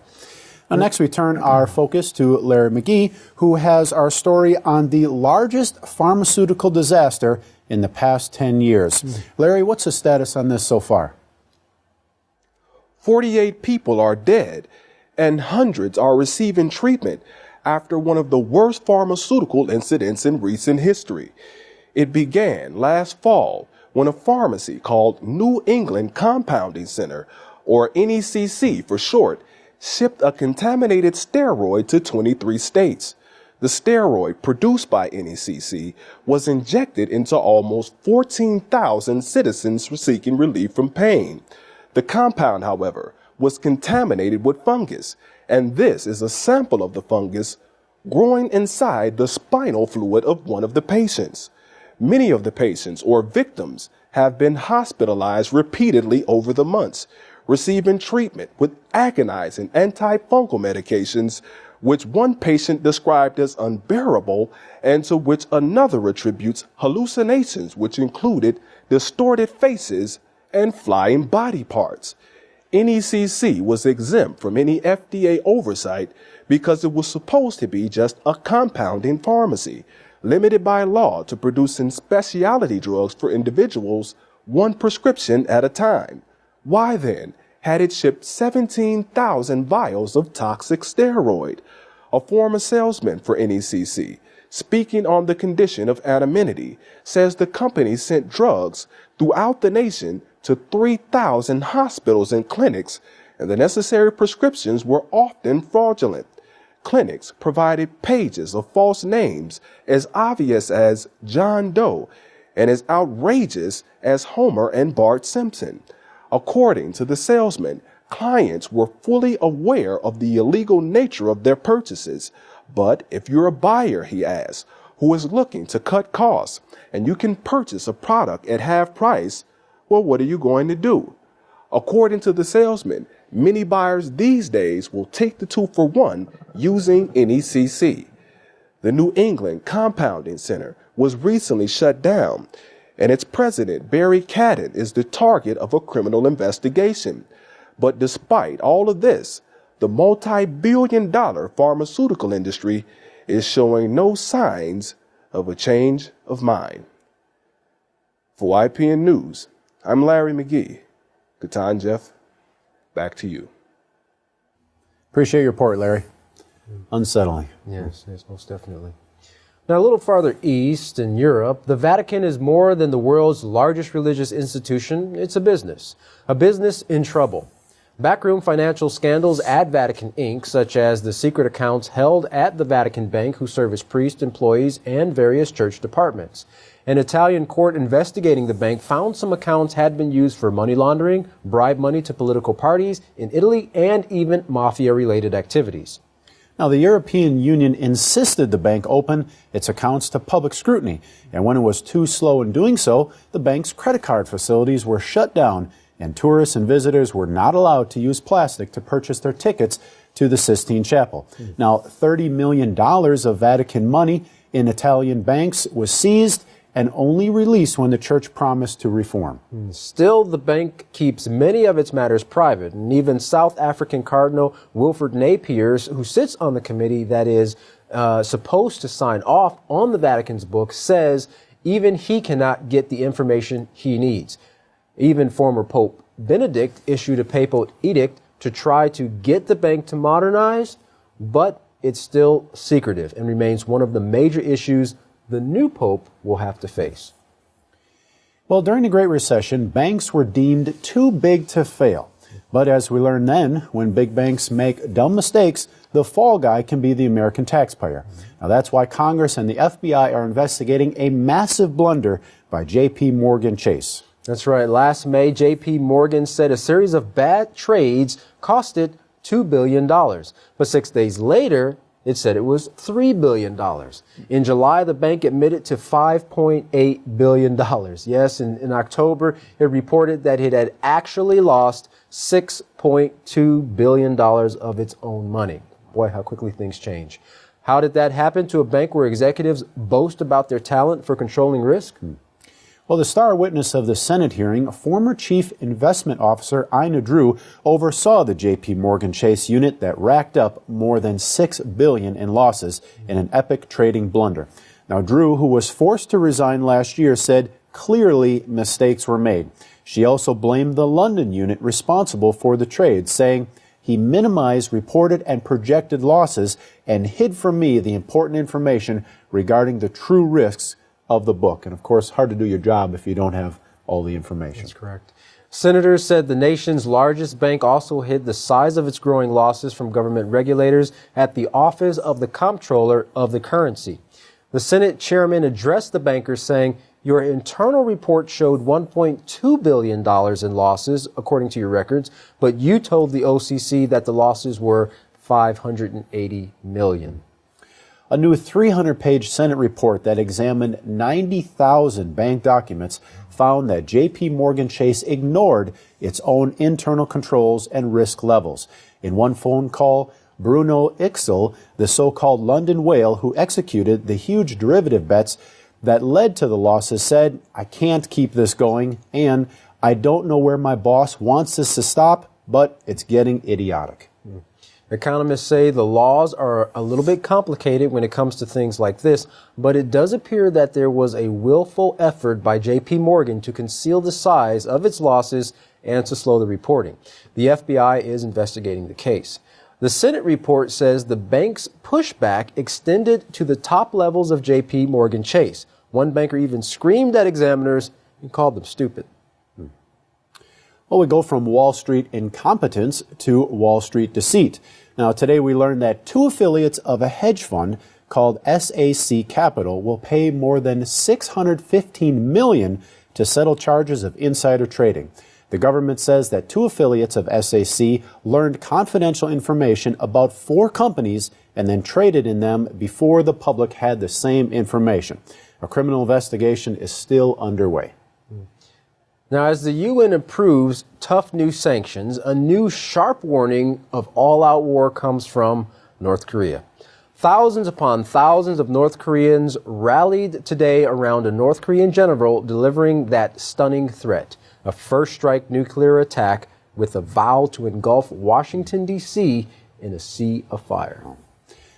Speaker 6: Now, next we turn our focus to Larry McGee, who has our story on the largest pharmaceutical disaster in the past 10 years. Larry, what's the status on this so far?
Speaker 7: 48 people are dead and hundreds are receiving treatment after one of the worst pharmaceutical incidents in recent history. It began last fall when a pharmacy called New England Compounding Center, or NECC for short, shipped a contaminated steroid to 23 states. The steroid produced by NECC was injected into almost 14,000 citizens seeking relief from pain. The compound, however, was contaminated with fungus, and this is a sample of the fungus growing inside the spinal fluid of one of the patients. Many of the patients or victims have been hospitalized repeatedly over the months, receiving treatment with agonizing antifungal medications, which one patient described as unbearable and to which another attributes hallucinations, which included distorted faces and flying body parts. NECC was exempt from any FDA oversight because it was supposed to be just a compounding pharmacy, limited by law to producing specialty drugs for individuals, one prescription at a time. Why then had it shipped 17,000 vials of toxic steroid? A former salesman for NECC, speaking on the condition of anonymity, says the company sent drugs throughout the nation to 3,000 hospitals and clinics, and the necessary prescriptions were often fraudulent. Clinics provided pages of false names as obvious as John Doe and as outrageous as Homer and Bart Simpson. According to the salesman, clients were fully aware of the illegal nature of their purchases. But if you're a buyer, he asks, who is looking to cut costs, and you can purchase a product at half price, well, what are you going to do? According to the salesman, many buyers these days will take the 2-for-1 using NECC. The New England Compounding Center was recently shut down, and its president, Barry Cadden, is the target of a criminal investigation. But despite all of this, the multi-billion-dollar pharmaceutical industry is showing no signs of a change of mind. For YPN News, I'm Larry McGee. Katan Jeff, back to you.
Speaker 6: Appreciate your report, Larry. Unsettling.
Speaker 5: Yes, most definitely. Now, a little farther east in Europe, the Vatican is more than the world's largest religious institution. It's a business in trouble. Backroom financial scandals at Vatican Inc., such as the secret accounts held at the Vatican Bank who serve as priests, employees, and various church departments. An Italian court investigating the bank found some accounts had been used for money laundering, bribe money to political parties in Italy, and even mafia-related activities.
Speaker 6: Now, the European Union insisted the bank open its accounts to public scrutiny, and when it was too slow in doing so, the bank's credit card facilities were shut down, and tourists and visitors were not allowed to use plastic to purchase their tickets to the Sistine Chapel. Now, $30 million of Vatican money in Italian banks was seized and only released when the church promised to reform.
Speaker 5: Still, the bank keeps many of its matters private, and even South African Cardinal Wilfred Napiers, who sits on the committee that is supposed to sign off on the Vatican's book, says even he cannot get the information he needs. Even former Pope Benedict issued a papal edict to try to get the bank to modernize, but it's still secretive and remains one of the major issues the new pope will have to face.
Speaker 6: Well, during the Great Recession, banks were deemed too big to fail. But as we learned then, when big banks make dumb mistakes, the fall guy can be the American taxpayer. Now, that's why Congress and the FBI are investigating a massive blunder by J.P. Morgan Chase.
Speaker 5: That's right. Last May, J.P. Morgan said a series of bad trades cost it $2 billion. But 6 days later, it said it was $3 billion. In July, the bank admitted to $5.8 billion. Yes, in October, it reported that it had actually lost $6.2 billion of its own money. Boy, how quickly things change. How did that happen to a bank where executives boast about their talent for controlling risk?
Speaker 6: Well, the star witness of the Senate hearing, former Chief Investment Officer Ina Drew, oversaw the J.P. Morgan Chase unit that racked up more than $6 billion in losses in an epic trading blunder. Now, Drew, who was forced to resign last year, said clearly mistakes were made. She also blamed the London unit responsible for the trade, saying he minimized reported and projected losses and hid from me the important information regarding the true risks of the book. And of course, hard to do your job if you don't have all the information.
Speaker 5: That's correct. Senators said the nation's largest bank also hid the size of its growing losses from government regulators at the office of the comptroller of the currency. The Senate chairman addressed the bankers saying, "Your internal report showed $1.2 billion in losses, according to your records, but you told the OCC that the losses were $580 million.
Speaker 6: A new 300-page Senate report that examined 90,000 bank documents found that J.P. Morgan Chase ignored its own internal controls and risk levels. In one phone call, Bruno Ixel, the so-called London whale who executed the huge derivative bets that led to the losses, said, "I can't keep this going, and I don't know where my boss wants this to stop, but it's getting idiotic."
Speaker 5: Economists say the laws are a little bit complicated when it comes to things like this, but it does appear that there was a willful effort by J.P. Morgan to conceal the size of its losses and to slow the reporting. The FBI is investigating the case. The Senate report says the bank's pushback extended to the top levels of J.P. Morgan Chase. One banker even screamed at examiners and called them stupid.
Speaker 6: Well, we go from Wall Street incompetence to Wall Street deceit. Now, today we learned that two affiliates of a hedge fund called SAC Capital will pay more than $615 million to settle charges of insider trading. The government says that two affiliates of SAC learned confidential information about 4 companies and then traded in them before the public had the same information. A criminal investigation is still underway.
Speaker 5: Now, as the UN approves tough new sanctions, a new sharp warning of all-out war comes from North Korea. Thousands upon thousands of North Koreans rallied today around a North Korean general delivering that stunning threat, a first-strike nuclear attack with a vow to engulf Washington, D.C. in a sea of fire.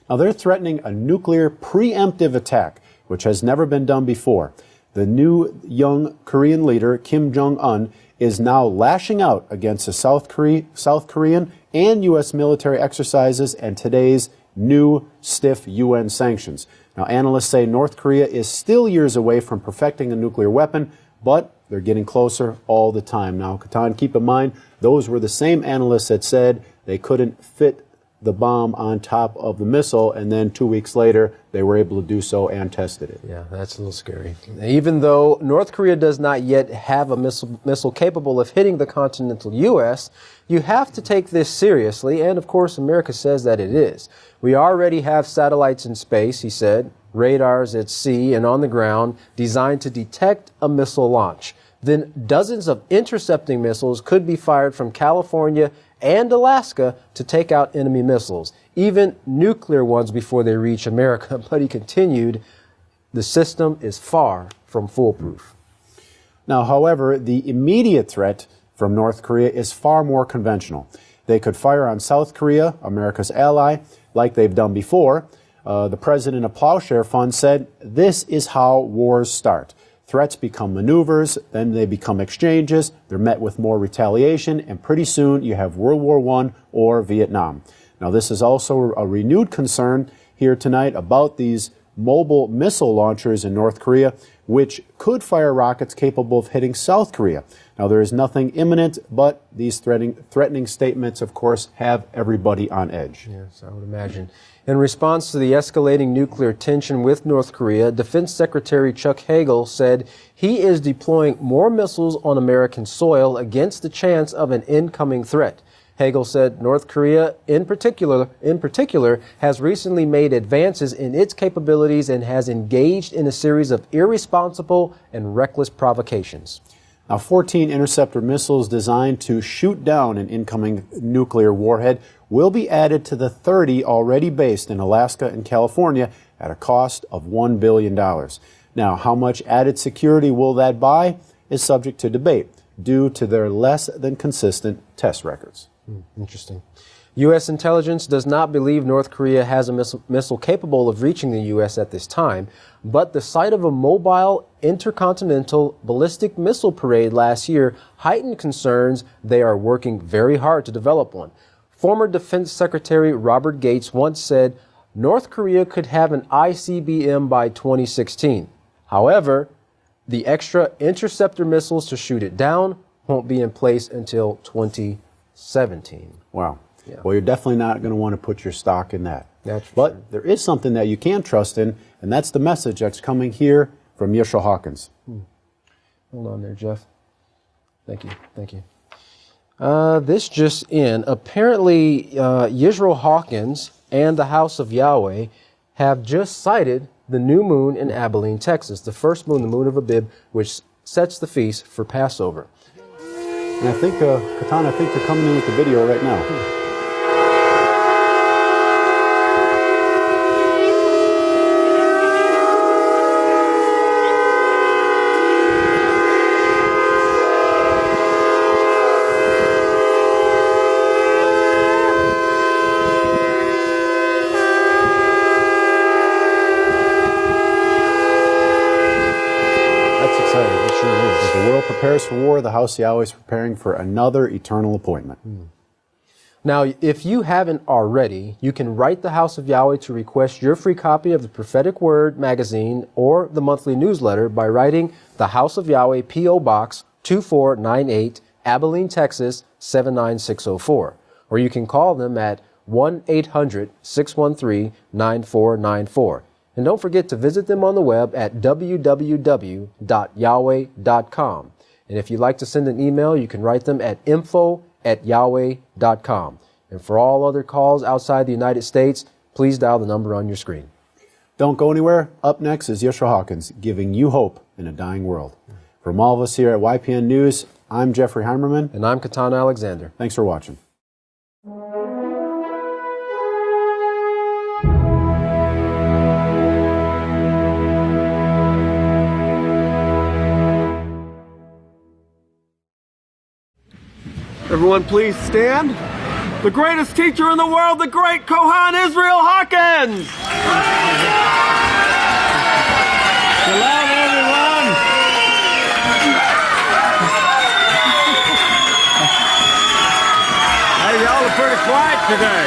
Speaker 5: Now,
Speaker 6: they're threatening a nuclear preemptive attack, which has never been done before. The new young Korean leader, Kim Jong-un, is now lashing out against the South Korean and U.S. military exercises and today's new stiff UN sanctions. Now, analysts say North Korea is still years away from perfecting a nuclear weapon, but they're getting closer all the time. Now, Katan, keep in mind, those were the same analysts that said they couldn't fit the bomb on top of the missile, and then 2 weeks later, they were able to do so and tested it.
Speaker 5: Yeah, that's a little scary. Even though North Korea does not yet have a missile capable of hitting the continental U.S., you have to take this seriously, and of course, America says that it is. We already have satellites in space, he said, radars at sea and on the ground designed to detect a missile launch. Then dozens of intercepting missiles could be fired from California and Alaska to take out enemy missiles, even nuclear ones before they reach America. But he continued, the system is far from foolproof.
Speaker 6: Now, however, the immediate threat from North Korea is far more conventional. They could fire on South Korea, America's ally, like they've done before. The president of Plowshare Fund said, this is how wars start. Threats become maneuvers, then they become exchanges, they're met with more retaliation, and pretty soon you have World War I or Vietnam. Now, this is also a renewed concern here tonight about these mobile missile launchers in North Korea, which could fire rockets capable of hitting South Korea. Now, there is nothing imminent, but these threatening statements, of course, have everybody on edge.
Speaker 5: Yes, I would imagine. In response to the escalating nuclear tension with North Korea, Defense Secretary Chuck Hagel said he is deploying more missiles on American soil against the chance of an incoming threat. Hagel said North Korea, in particular, has recently made advances in its capabilities and has engaged in a series of irresponsible and reckless provocations.
Speaker 6: Now, 14 interceptor missiles designed to shoot down an incoming nuclear warhead will be added to the 30 already based in Alaska and California at a cost of $1 billion. Now, how much added security will that buy is subject to debate due to their less than consistent test records.
Speaker 5: Interesting. U.S. intelligence does not believe North Korea has a missile capable of reaching the U.S. at this time, but the sight of a mobile intercontinental ballistic missile parade last year heightened concerns they are working very hard to develop one. Former Defense Secretary Robert Gates once said North Korea could have an ICBM by 2016. However, the extra interceptor missiles to shoot it down won't be in place until 2017.
Speaker 6: Wow.
Speaker 5: Yeah.
Speaker 6: Well, you're definitely not going to want to put your stock in that.
Speaker 5: That's for
Speaker 6: but
Speaker 5: sure.
Speaker 6: There is something that you can trust in, and that's the message that's coming here from Yisrayl Hawkins.
Speaker 5: Hold on there, Jeff. Thank you. Thank you. This just in. Apparently, Yisrayl Hawkins and the House of Yahweh have just sighted the new moon in Abelin, Texas, the first moon, the moon of Abib, which sets the feast for Passover.
Speaker 6: And I think, Katan, I think they're coming in with the video right now. Prepares for war, the House of Yahweh is preparing for another eternal appointment.
Speaker 5: Now, if you haven't already, you can write the House of Yahweh to request your free copy of the Prophetic Word magazine or the monthly newsletter by writing the House of Yahweh P.O. Box 2498, Abilene, Texas 79604. Or you can call them at 1-800-613-9494. And don't forget to visit them on the web at www.yahweh.com. And if you'd like to send an email, you can write them at info@yahweh.com. And for all other calls outside the United States, please dial the number on your screen.
Speaker 6: Don't go anywhere. Up next is Yisrayl Hawkins, giving you hope in a dying world. From all of us here at YPN News, I'm Jeffrey Heimerman.
Speaker 5: And I'm Katan Alexander.
Speaker 6: Thanks for watching.
Speaker 3: Everyone please stand. The greatest teacher in the world, the great Kohan Yisrayl Hawkins!
Speaker 1: Shalom, everyone!
Speaker 8: quiet today.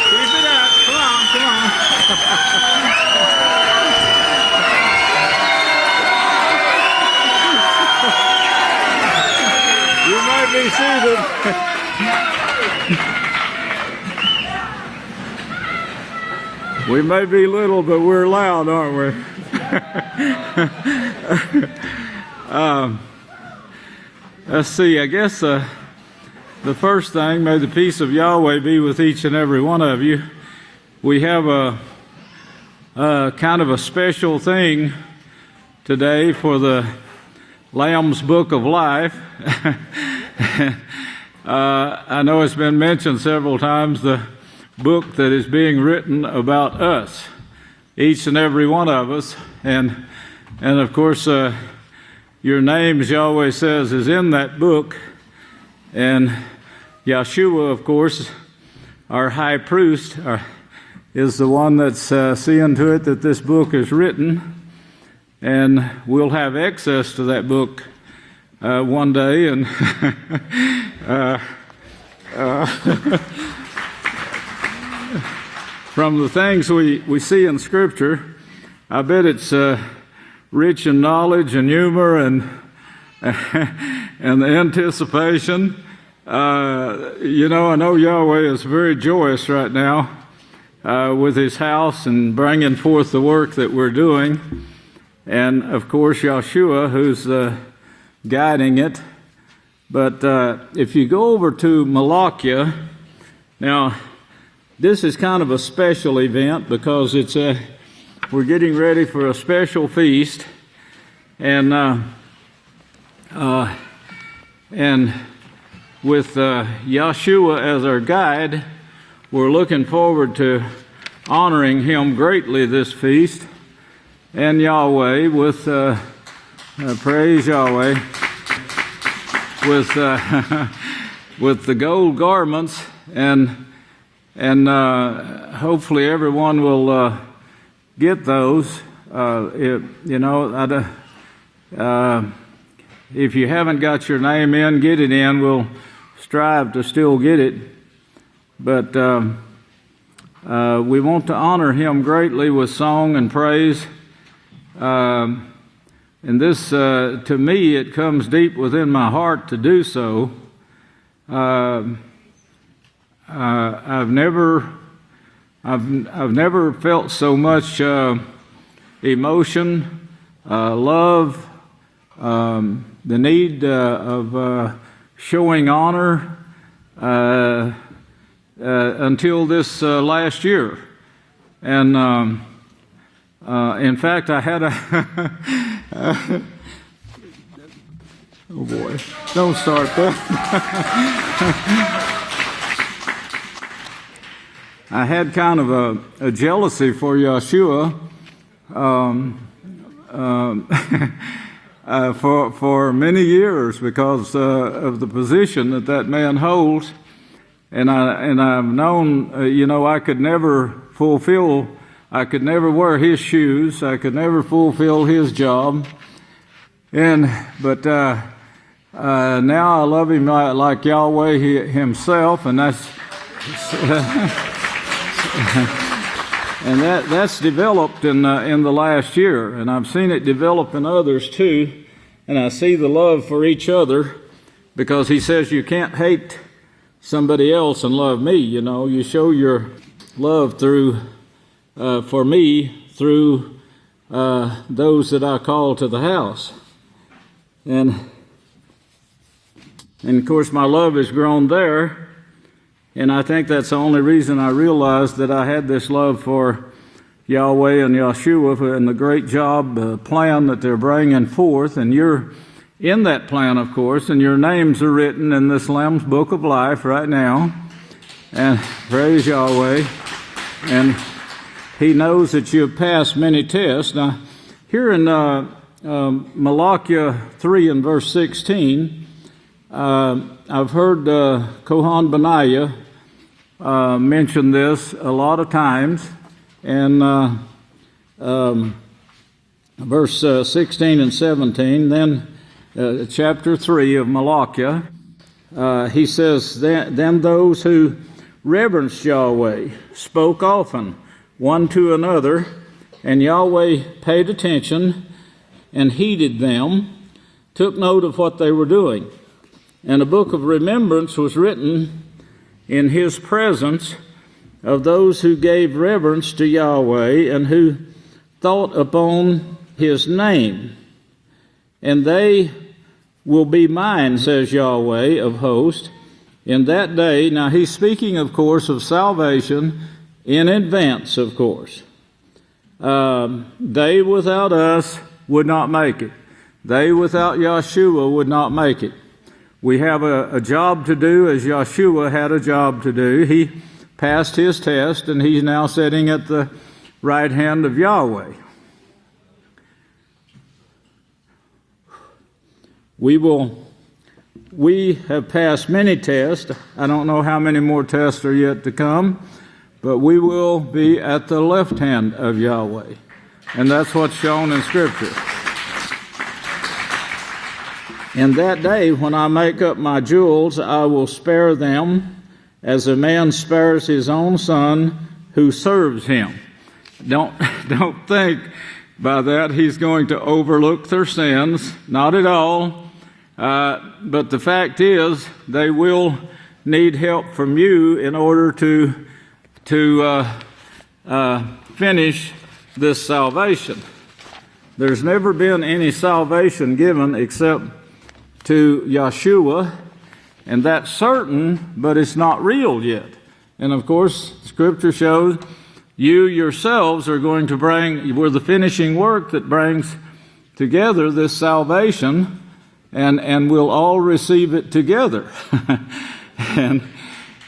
Speaker 8: Keep it up. Come on, come on. You might be seated. We may be little, but we're loud, aren't we? Let's see, I guess the first thing, may the peace of Yahweh be with each and every one of you. We have a kind of a special thing today for the Lamb's Book of Life. I know it's been mentioned several times, the book that is being written about us, each and every one of us, and of course your names, Yahweh says, is in that book, and Yeshua, of course, our high priest, is the one that's seeing to it that this book is written, and we'll have access to that book one day, and from the things we see in Scripture, I bet it's rich in knowledge and humor and the anticipation. I know Yahweh is very joyous right now with His house and bringing forth the work that we're doing. And, of course, Yeshua, who's guiding it. But if you go over to Malachi, now, this is kind of a special event because it's we're getting ready for a special feast, and with Yeshua as our guide, we're looking forward to honoring Him greatly this feast, and Yahweh with praise Yahweh with the gold garments and hopefully everyone will get those. If you haven't got your name in, get it in. We'll strive to still get it. But we want to honor Him greatly with song and praise. And this, to me, it comes deep within my heart to do so. I've never felt so much emotion, love, the need of showing honor until this last year. And in fact, I had a oh boy, don't start that. I had kind of a jealousy for Yeshua for many years because of the position that man holds, and I've known I could never wear his shoes, I could never fulfill his job, but now I love him like Yahweh Himself, and that's. And that's developed in the last year, and I've seen it develop in others too. And I see the love for each other, because He says you can't hate somebody else and love me. You show your love for me through those that I call to the house, and of course my love has grown there. And I think that's the only reason I realized that I had this love for Yahweh and Yeshua and the great job, plan that they're bringing forth. And you're in that plan, of course, and your names are written in this Lamb's Book of Life right now. And praise Yahweh. And He knows that you have passed many tests. Now, here in Malachi 3 and verse 16, I've heard Kohan Benaiah mention this a lot of times, and verse 16 and 17, then chapter 3 of Malachi, he says, Then those who reverenced Yahweh spoke often one to another, and Yahweh paid attention and heeded them, took note of what they were doing. And a book of remembrance was written in his presence of those who gave reverence to Yahweh and who thought upon his name. And they will be mine, says Yahweh of hosts, in that day. Now he's speaking, of course, of salvation in advance, of course. They without us would not make it. They without Yahshua would not make it. We have a job to do, as Yahshua had a job to do. He passed his test, and he's now sitting at the right hand of Yahweh. We have passed many tests. I don't know how many more tests are yet to come, but we will be at the left hand of Yahweh. And that's what's shown in Scripture. In that day, when I make up my jewels, I will spare them as a man spares his own son who serves him. Don't think by that he's going to overlook their sins. Not at all. But the fact is, they will need help from you in order to finish this salvation. There's never been any salvation given except to Yahshua, and that's certain, but it's not real yet. And of course, Scripture shows you yourselves are going to we're the finishing work that brings together this salvation, and we'll all receive it together. And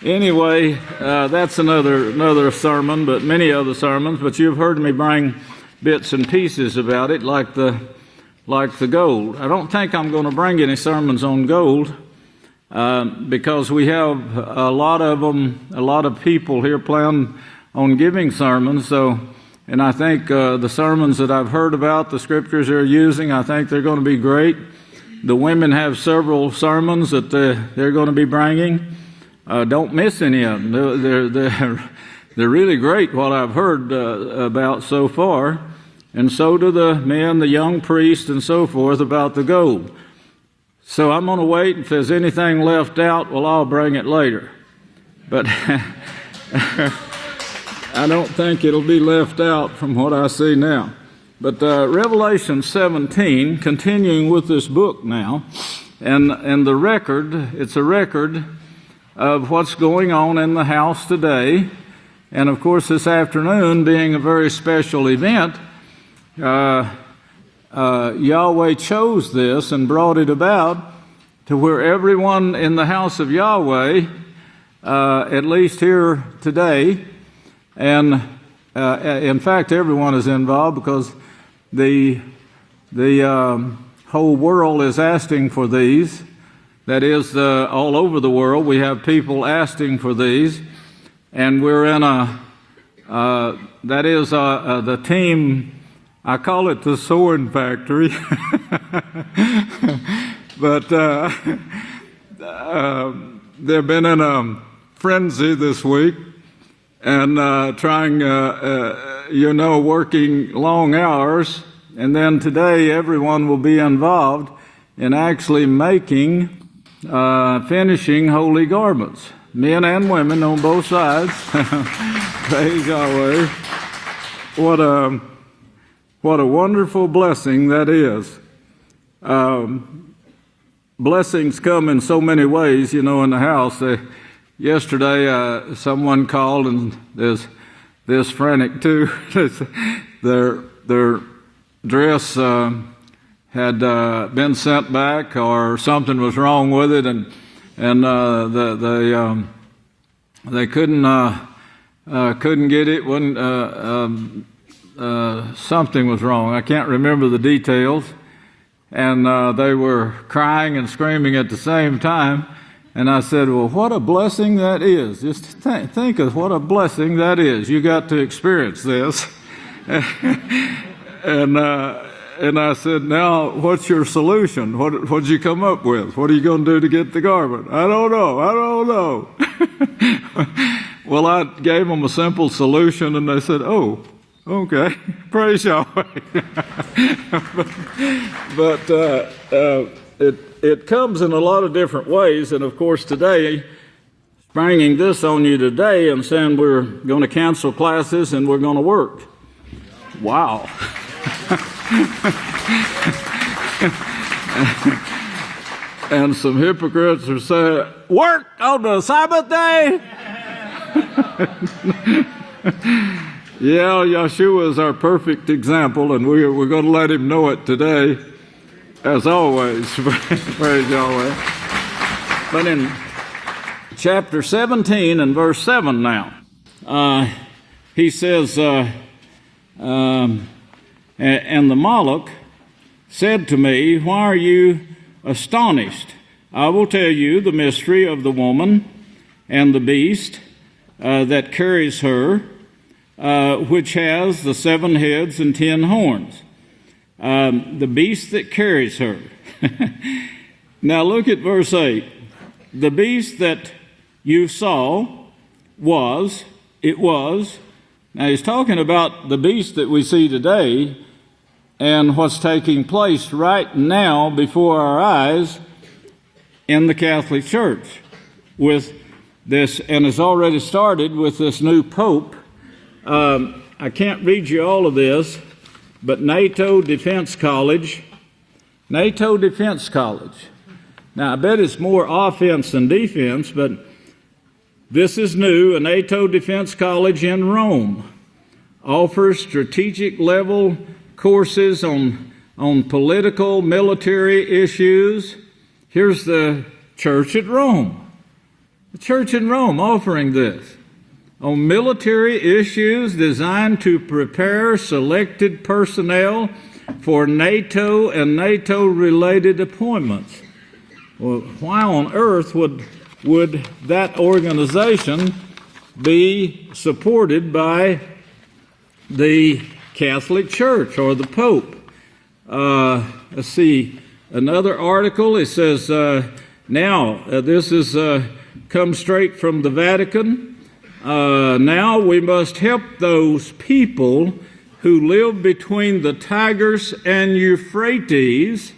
Speaker 8: anyway, that's another sermon, but many other sermons. But you've heard me bring bits and pieces about it, like the gold. I don't think I'm going to bring any sermons on gold because we have a lot of people here plan on giving sermons. And I think the sermons that I've heard about, the scriptures they're using, I think they're going to be great. The women have several sermons that they're going to be bringing. Don't miss any of them. They're really great, what I've heard about so far. And so do the men, the young priests, and so forth about the gold. So I'm going to wait. If there's anything left out, well, I'll bring it later. But I don't think it'll be left out from what I see now. But Revelation 17, continuing with this book now, and the record, it's a record of what's going on in the house today. And of course, this afternoon being a very special event, Yahweh chose this and brought it about to where everyone in the house of Yahweh, at least here today, and in fact everyone is involved because the whole world is asking for these. That is, all over the world we have people asking for these, and we're in the team. I call it the sewing factory, but they've been in a frenzy this week and trying, working long hours. And then today everyone will be involved in actually finishing holy garments, men and women on both sides. Praise Yahweh. What a wonderful blessing that is. Blessings come in so many ways, in the house. Yesterday, someone called, and there's this frantic too. Their dress had been sent back, or something was wrong with it, and they couldn't get it. Something was wrong. I can't remember the details. And they were crying and screaming at the same time. And I said, well, what a blessing that is. Just think of what a blessing that is. You got to experience this. And And I said, now, what's your solution? What'd you come up with? What are you going to do to get the garment? I don't know. Well, I gave them a simple solution, and they said, oh, okay, praise Yahweh. But it comes in a lot of different ways, and of course today, springing this on you today and saying we're going to cancel classes and we're going to work. Wow. And some hypocrites are saying, work on the Sabbath day? Yeah, Yeshua is our perfect example, and we're going to let him know it today, as always. Praise Yahweh. But in chapter 17 and verse 7 now, he says, and the Moloch said to me, why are you astonished? I will tell you the mystery of the woman and the beast that carries her, which has the 7 heads and 10 horns. The beast that carries her. Now look at verse 8. The beast that you saw was. Now he's talking about the beast that we see today and what's taking place right now before our eyes in the Catholic Church with this, and it's already started with this new Pope. I can't read you all of this, but NATO Defense College. Now, I bet it's more offense than defense, but this is new. A NATO Defense College in Rome offers strategic level courses on political, military issues. Here's the church at Rome. The church in Rome offering this on military issues designed to prepare selected personnel for NATO and NATO-related appointments. Well, why on earth would that organization be supported by the Catholic Church or the Pope? Let's see, another article, it says, this is come straight from the Vatican. Now we must help those people who live between the Tigris and Euphrates.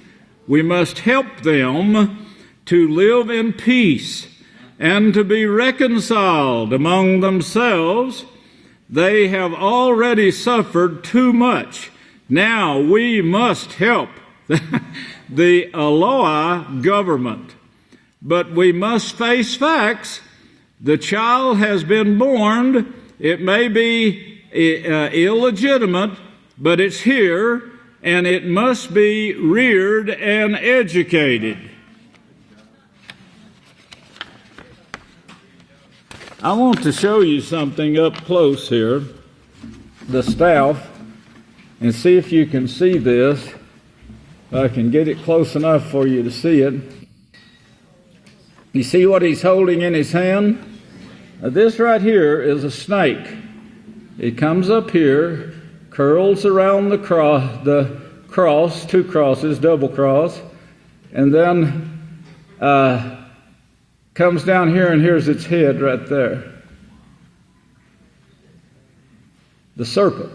Speaker 8: We must help them to live in peace and to be reconciled among themselves. They have already suffered too much. Now we must help the Aloha government. But we must face facts. The child has been born. It may be illegitimate, but it's here, and it must be reared and educated. I want to show you something up close here, the staff, and see if you can see this. If I can get it close enough for you to see it. You see what he's holding in his hand? This right here is a snake. It comes up here, curls around the cross, 2 crosses, double cross, and then comes down here, and here's its head right there. The serpent.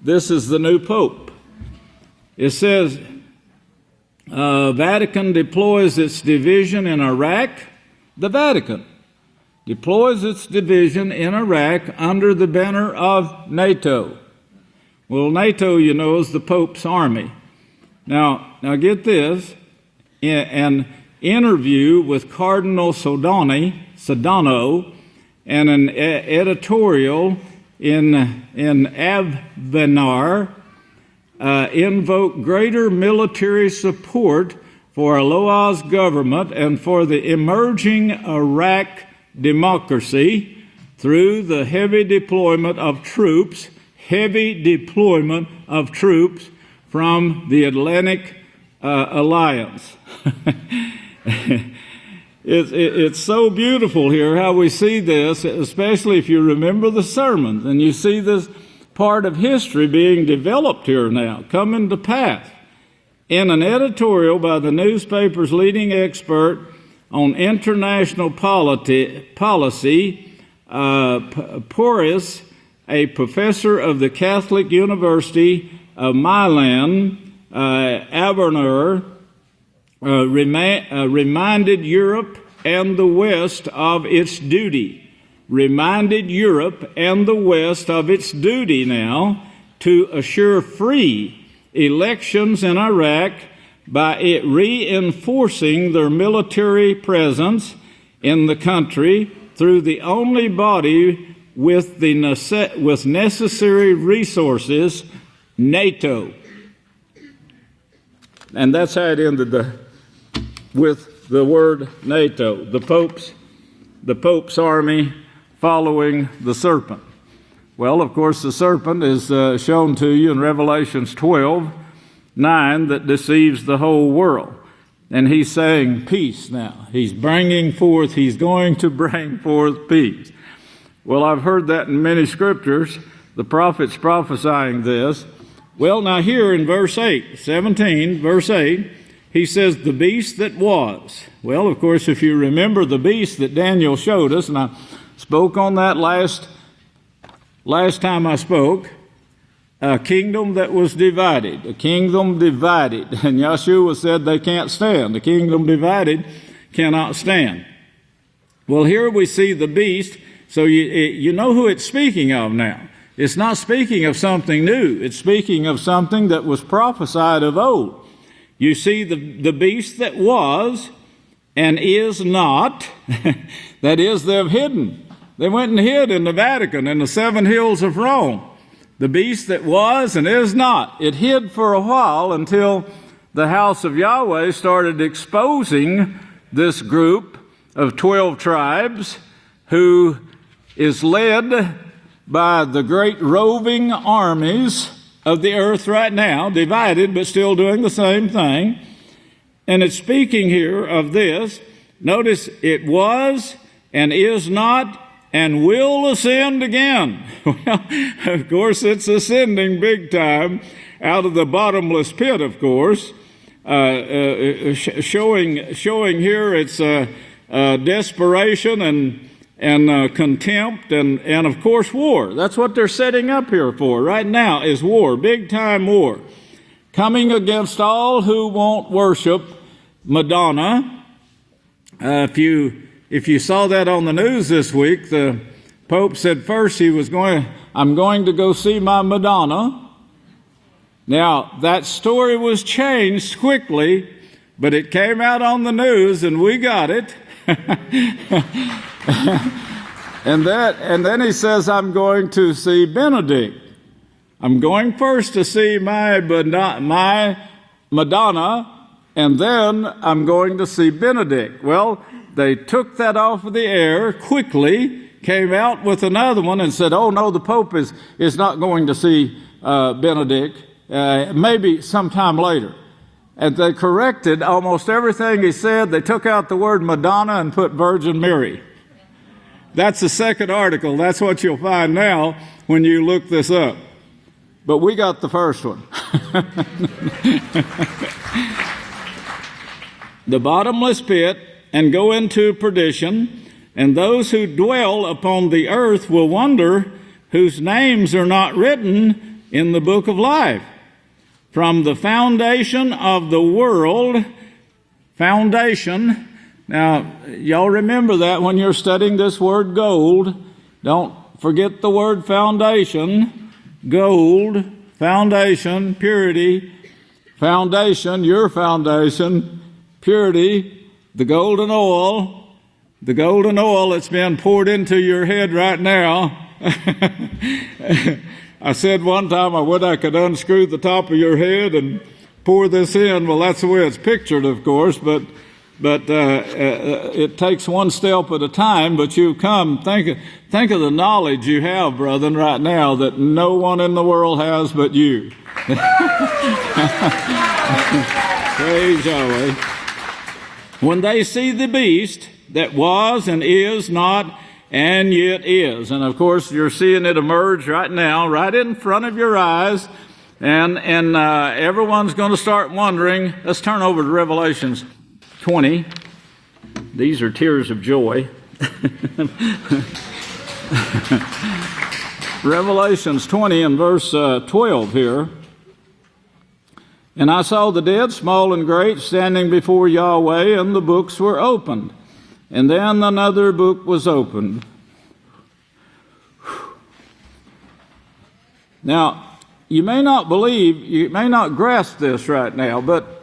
Speaker 8: This is the new Pope. It says, Vatican deploys its division in Iraq. The Vatican deploys its division in Iraq under the banner of NATO. Well, NATO, you know, is the Pope's army. Now get this. An interview with Cardinal Sodano and an editorial in Avenar invoke greater military support for Aloha's government and for the emerging Iraq democracy through the heavy deployment of troops from the Atlantic Alliance. It's so beautiful here how we see this, especially if you remember the sermons and you see this part of history being developed here now, coming to pass. In an editorial by the newspaper's leading expert on international policy, Porus, a professor of the Catholic University of Milan, Abelin, reminded Europe and the West of its duty. Reminded Europe and the West of its duty now to assure free elections in Iraq by it reinforcing their military presence in the country through the only body with necessary resources, NATO. And that's how it ended with the word NATO, the Pope's army following the serpent. Well, of course, the serpent is shown to you in Revelations 12:9 that deceives the whole world. And he's saying peace now. He's going to bring forth peace. Well, I've heard that in many scriptures, the prophets prophesying this. Well, now here in verse 8, 17, verse 8, he says, the beast that was. Well, of course, if you remember the beast that Daniel showed us, and I spoke on that last time I spoke, a kingdom that was divided, a kingdom divided. And Yeshua said they can't stand. The kingdom divided cannot stand. Well, here we see the beast. So you know who it's speaking of now. It's not speaking of something new. It's speaking of something that was prophesied of old. You see the beast that was and is not. That is, they've hidden. They went and hid in the Vatican, in the 7 hills of Rome. The beast that was and is not. It hid for a while until the House of Yahweh started exposing this group of 12 tribes who is led by the great roving armies of the earth right now, divided but still doing the same thing. And it's speaking here of this. Notice, it was and is not and will ascend again. Well, of course, it's ascending big time out of the bottomless pit, of course, showing here its desperation and contempt and of course war. That's what they're setting up here for right now, is war, big time war, coming against all who won't worship Madonna. If you saw that on the news this week, the Pope said first I'm going to go see my Madonna. Now, that story was changed quickly, but it came out on the news and we got it. And then he says, I'm going to see Benedict. I'm going first to see my Madonna, and then I'm going to see Benedict. Well, they took that off of the air quickly, came out with another one and said, oh no, the Pope is not going to see Benedict, maybe sometime later. And they corrected almost everything he said. They took out the word Madonna and put Virgin Mary. That's the second article. That's what you'll find now when you look this up. But we got the first one. The bottomless pit, and go into perdition, and those who dwell upon the earth will wonder whose names are not written in the book of life. From the foundation of the world, foundation. Now, y'all remember that when you're studying this word gold. Don't forget the word foundation. Gold, foundation, purity, foundation, your foundation, purity, the golden oil that's being poured into your head right now. I said one time I could unscrew the top of your head and pour this in. Well, that's the way it's pictured, of course, but it takes one step at a time. But you come, think of the knowledge you have, brethren, right now that no one in the world has but you. Praise Yahweh. When they see the beast that was and is not and yet is. And of course, you're seeing it emerge right now, right in front of your eyes. And everyone's going to start wondering. Let's turn over to Revelations 20. These are tears of joy. Revelations 20 and verse 12 here. And I saw the dead, small and great, standing before Yahweh, and the books were opened. And then another book was opened. Now, you may not believe, you may not grasp this right now, but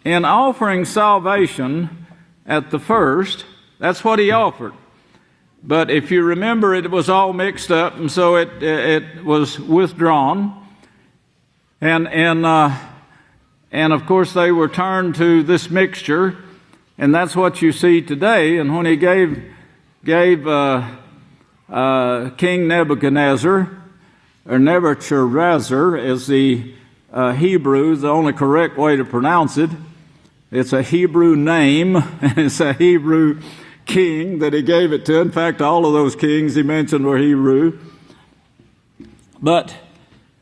Speaker 8: in offering salvation at the first, that's what he offered. But if you remember, it was all mixed up, and so it was withdrawn. And of course they were turned to this mixture, and that's what you see today. And when he gave King Nebuchadnezzar, or Nebuchadnezzar is the Hebrew, the only correct way to pronounce it. It's a Hebrew name, and it's a Hebrew king that he gave it to. In fact, all of those kings he mentioned were Hebrew. But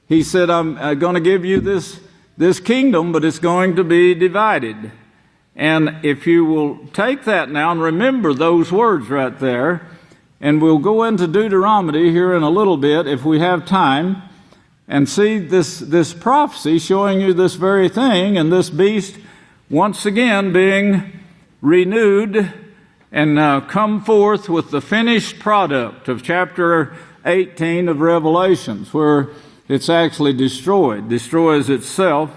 Speaker 8: he said, I'm going to give you this kingdom, but it's going to be divided. And if you will take that now and remember those words right there, and we'll go into Deuteronomy here in a little bit if we have time, and see this prophecy showing you this very thing, and this beast once again being renewed and come forth with the finished product of chapter 18 of Revelations, where it's actually destroys itself,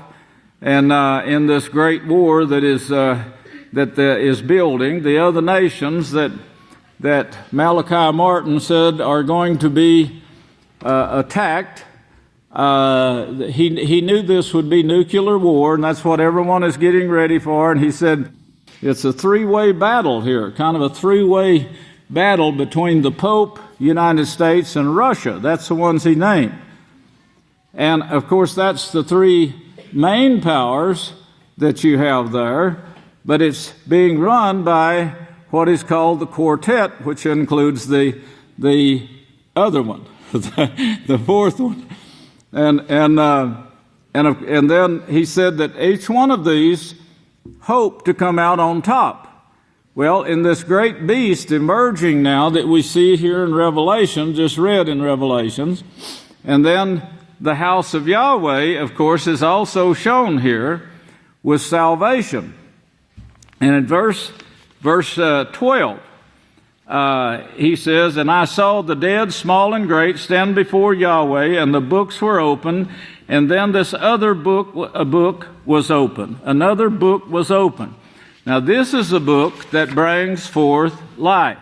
Speaker 8: and in this great war that is building, the other nations that Malachi Martin said are going to be attacked. He knew this would be nuclear war, and that's what everyone is getting ready for. And he said it's a three-way battle here, kind of a three-way battle between the Pope, United States, and Russia. That's the ones he named. And, of course, that's the three main powers that you have there, but it's being run by what is called the quartet, which includes the other one, the fourth one. And then he said that each one of these hope to come out on top. Well, in this great beast emerging now that we see here in Revelation, just read in Revelations, and then the house of Yahweh, of course, is also shown here with salvation. And in verse 12, he says, And I saw the dead, small and great, stand before Yahweh, and the books were opened, and then this other book was opened. Another book was opened. Now this is a book that brings forth life.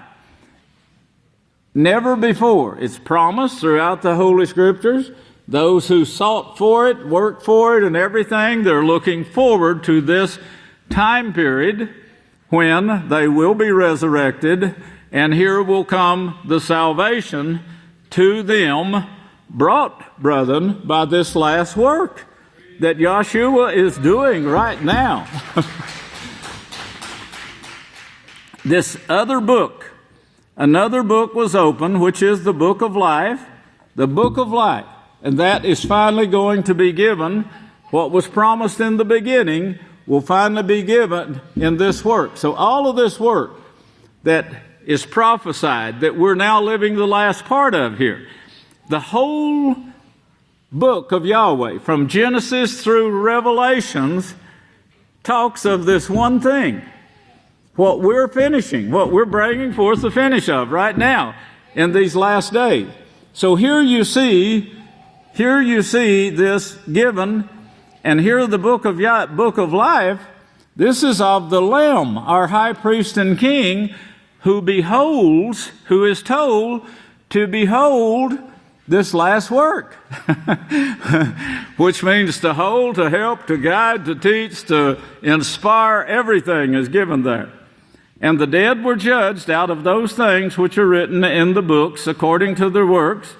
Speaker 8: Never before. It's promised throughout the Holy Scriptures. Those who sought for it, worked for it, and everything, they're looking forward to this time period when they will be resurrected, and here will come the salvation to them, brought, brethren, by this last work that Yahshua is doing right now. This other book, another book was opened, which is the book of life, the book of life. And that is finally going to be given. What was promised in the beginning will finally be given in this work. So all of this work that is prophesied, that we're now living the last part of here, the whole book of Yahweh, from Genesis through Revelations, talks of this one thing. What we're finishing, what we're bringing forth the finish of right now in these last days. So here you see this given, and here the book of life. This is of the Lamb, our high priest and king, who is told to behold this last work, which means to hold, to help, to guide, to teach, to inspire. Everything is given there. And the dead were judged out of those things which are written in the books according to their works.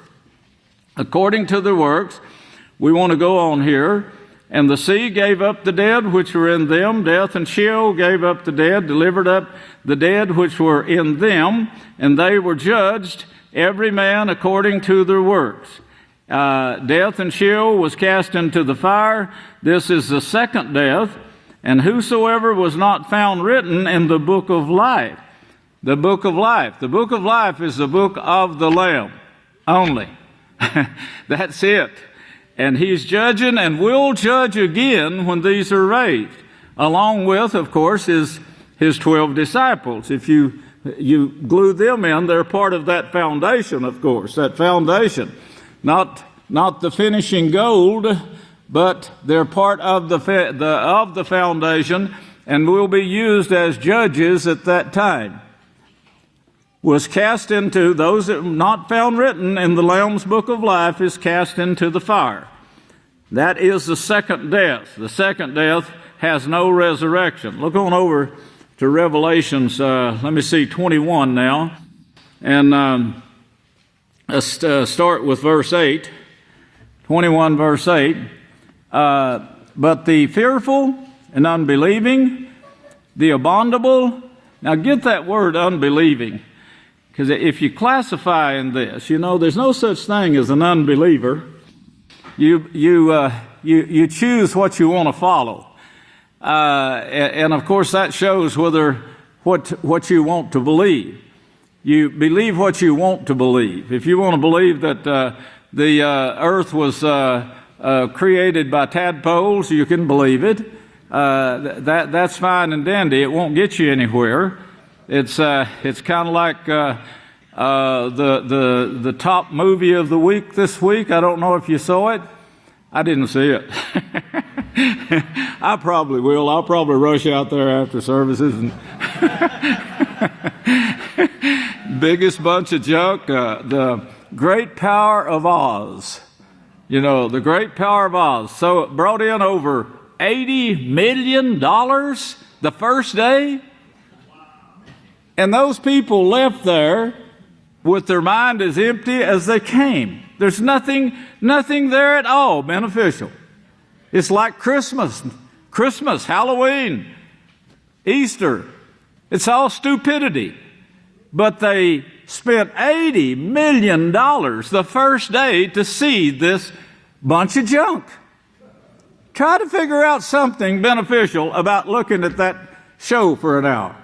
Speaker 8: According to their works. We want to go on here. And the sea gave up the dead which were in them. Death and Sheol gave up the dead, delivered up the dead which were in them, and they were judged, every man according to their works. Death and Sheol was cast into the fire. This is the second death. And whosoever was not found written in the book of life. The book of life. The book of life is the book of the Lamb only. That's it. And he's judging and will judge again when these are raised, along with, of course, his 12 disciples. If you glue them in, they're part of that foundation, of course, that foundation. Not the finishing gold, but they're part of the foundation and will be used as judges at that time. Was cast into, those that were not found written in the Lamb's book of life is cast into the fire. That is the second death. The second death has no resurrection. Look on over to Revelations, 21 now. And let's start with verse 8. 21 verse 8. But the fearful and unbelieving, the abominable. Now get that word unbelieving. Because if you classify in this, there's no such thing as an unbeliever. You choose what you want to follow. And of course that shows what you want to believe. You believe what you want to believe. If you want to believe that the earth was created by tadpoles, you can believe it. That's fine and dandy. It won't get you anywhere. It's kind of like the top movie of the week this week. I don't know if you saw it. I didn't see it. I probably will. I'll probably rush out there after services and biggest bunch of junk. The Great Power of Oz. The Great Power of Oz. So it brought in over $80 million the first day. And those people left there with their mind as empty as they came. There's nothing there at all beneficial. It's like Christmas, Halloween, Easter. It's all stupidity. But they spent $80 million the first day to see this bunch of junk. Try to figure out something beneficial about looking at that show for an hour.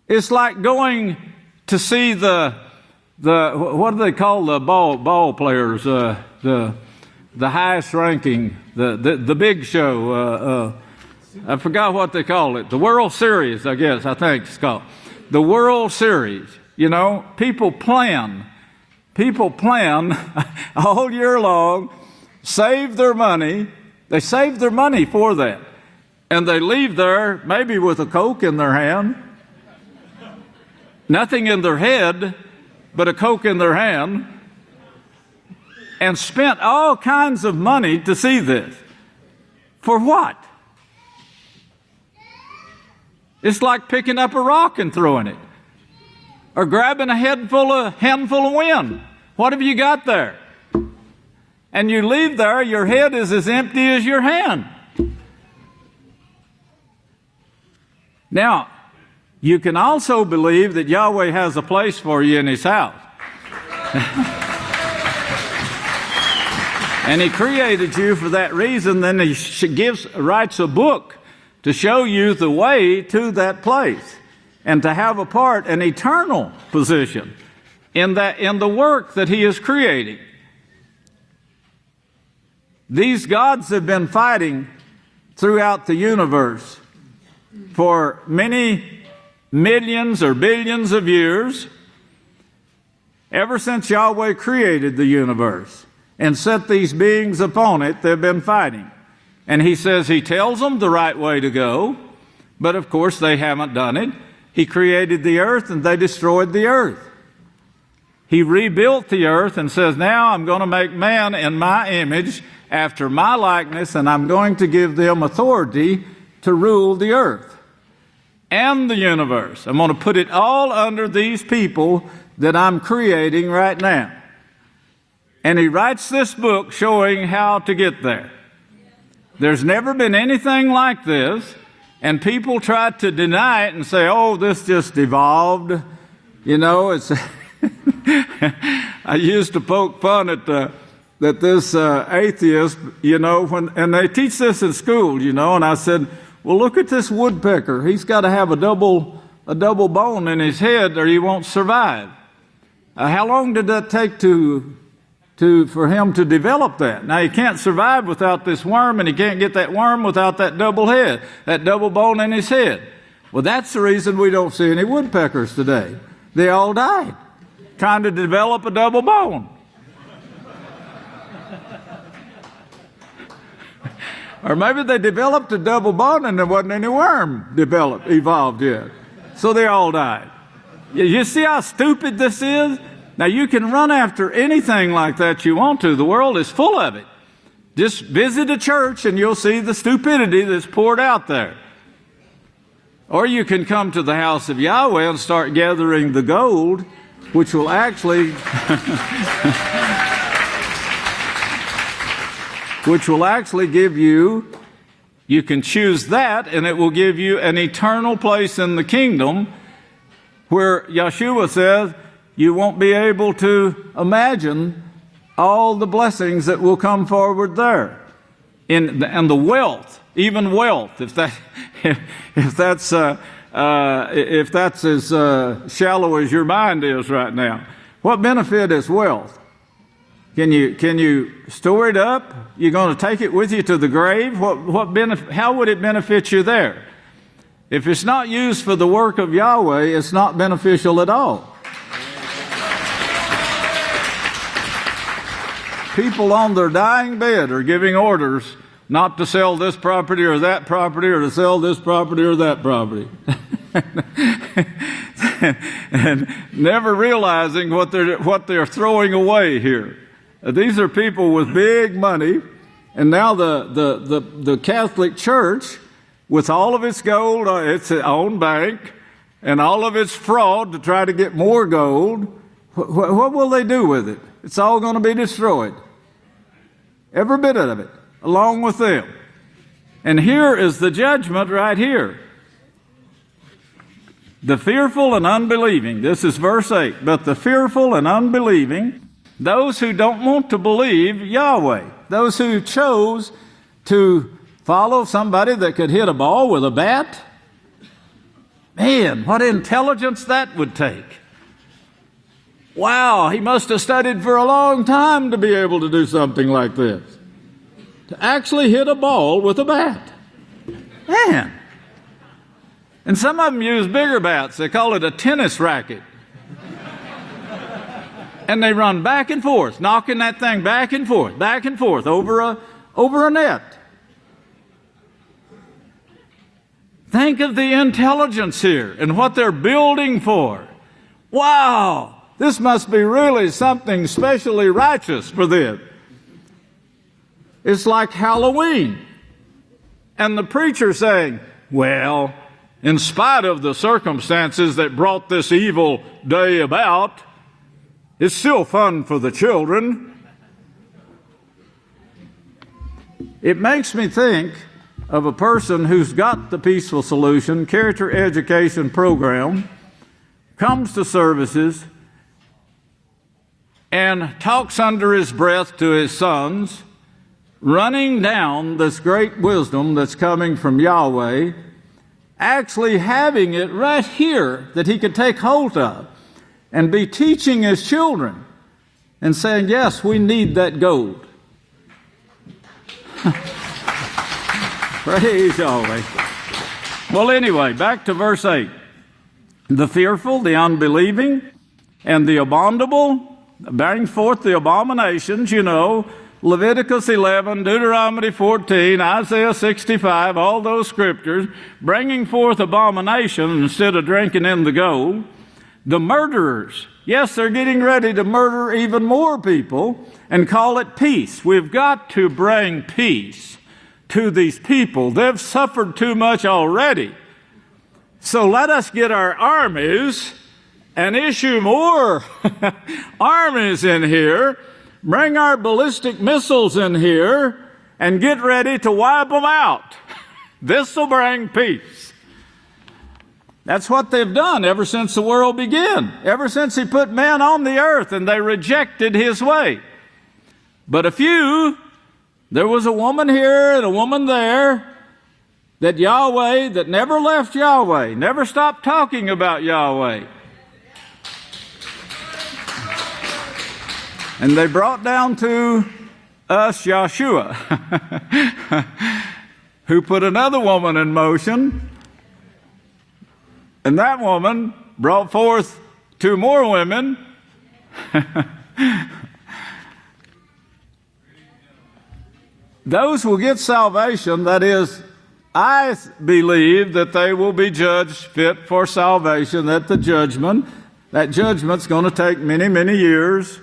Speaker 8: It's like going to see the what do they call the ball players? The highest ranking, the big show. I forgot what they call it. The World Series, I think it's called. The World Series. People plan all year long, save their money. They save their money for that. And they leave there maybe with a Coke in their hand. Nothing in their head, but a Coke in their hand, and spent all kinds of money to see this. For what? It's like picking up a rock and throwing it, or grabbing a handful of wind. What have you got there? And you leave there, your head is as empty as your hand. Now, you can also believe that Yahweh has a place for you in His house. And He created you for that reason. Then He writes a book to show you the way to that place and to have a part, an eternal position in the work that He is creating. These gods have been fighting throughout the universe for many millions or billions of years, ever since Yahweh created the universe and set these beings upon it. They've been fighting. And He says He tells them the right way to go, but of course they haven't done it. He created the earth and they destroyed the earth. He rebuilt the earth and says, now I'm going to make man in my image, after my likeness, and I'm going to give them authority to rule the earth and the universe. I'm going to put it all under these people that I'm creating right now. And He writes this book showing how to get there. There's never been anything like this, and people try to deny it and say, oh, this just evolved. You know, it's... I used to poke fun at that this atheist, you know, and they teach this in school, you know, and I said, well, look at this woodpecker. He's got to have a double bone in his head or he won't survive. How long did that take for him to develop that? Now, he can't survive without this worm, and he can't get that worm without that double head, that double bone in his head. Well, that's the reason we don't see any woodpeckers today. They all died trying to develop a double bone. Or maybe they developed a double bone and there wasn't any worm evolved yet. So they all died. You see how stupid this is? Now, you can run after anything like that you want to. The world is full of it. Just visit a church and you'll see the stupidity that's poured out there. Or you can come to the house of Yahweh and start gathering the gold, which will actually give you can choose that, and it will give you an eternal place in the kingdom where Yeshua says you won't be able to imagine all the blessings that will come forward there. And the wealth, even wealth, if that's as shallow as your mind is right now. What benefit is wealth? Can you store it up? You're going to take it with you to the grave? How would it benefit you there? If it's not used for the work of Yahweh, it's not beneficial at all. People on their dying bed are giving orders not to sell this property or that property, or to sell this property or that property. And never realizing what they're throwing away here. These are people with big money, and now the Catholic Church, with all of its gold, its own bank, and all of its fraud to try to get more gold, what will they do with it? It's all going to be destroyed. Every bit of it, along with them. And here is the judgment right here. The fearful and unbelieving, this is verse 8, but the fearful and unbelieving, those who don't want to believe Yahweh, those who chose to follow somebody that could hit a ball with a bat. Man, what intelligence that would take. Wow, he must have studied for a long time to be able to do something like this. To actually hit a ball with a bat. Man. And some of them use bigger bats. They call it a tennis racket. And they run back and forth, knocking that thing back and forth over a net. Think of the intelligence here and what they're building for. Wow! This must be really something specially righteous for them. It's like Halloween. And the preacher saying, well, in spite of the circumstances that brought this evil day about, it's still fun for the children. It makes me think of a person who's got the Peaceful Solution character education program, comes to services, and talks under his breath to his sons, running down this great wisdom that's coming from Yahweh, actually having it right here that he could take hold of and be teaching his children and saying, yes, we need that gold. Praise Yahweh. Well, anyway, back to verse 8. The fearful, the unbelieving, and the abominable, bearing forth the abominations, you know, Leviticus 11, Deuteronomy 14, Isaiah 65, all those scriptures, bringing forth abomination instead of drinking in the gold. The murderers, yes, they're getting ready to murder even more people and call it peace. We've got to bring peace to these people. They've suffered too much already. So let us get our armies and issue more armies in here, bring our ballistic missiles in here, and get ready to wipe them out. This will bring peace. That's what they've done ever since the world began, ever since he put man on the earth and they rejected his way. But a few, there was a woman here and a woman there, that Yahweh, that never left Yahweh, never stopped talking about Yahweh. And they brought down to us Yahshua, who put another woman in motion. And that woman brought forth 2 more women. Those will get salvation. That is, I believe that they will be judged fit for salvation at the judgment. That judgment's going to take many, many years.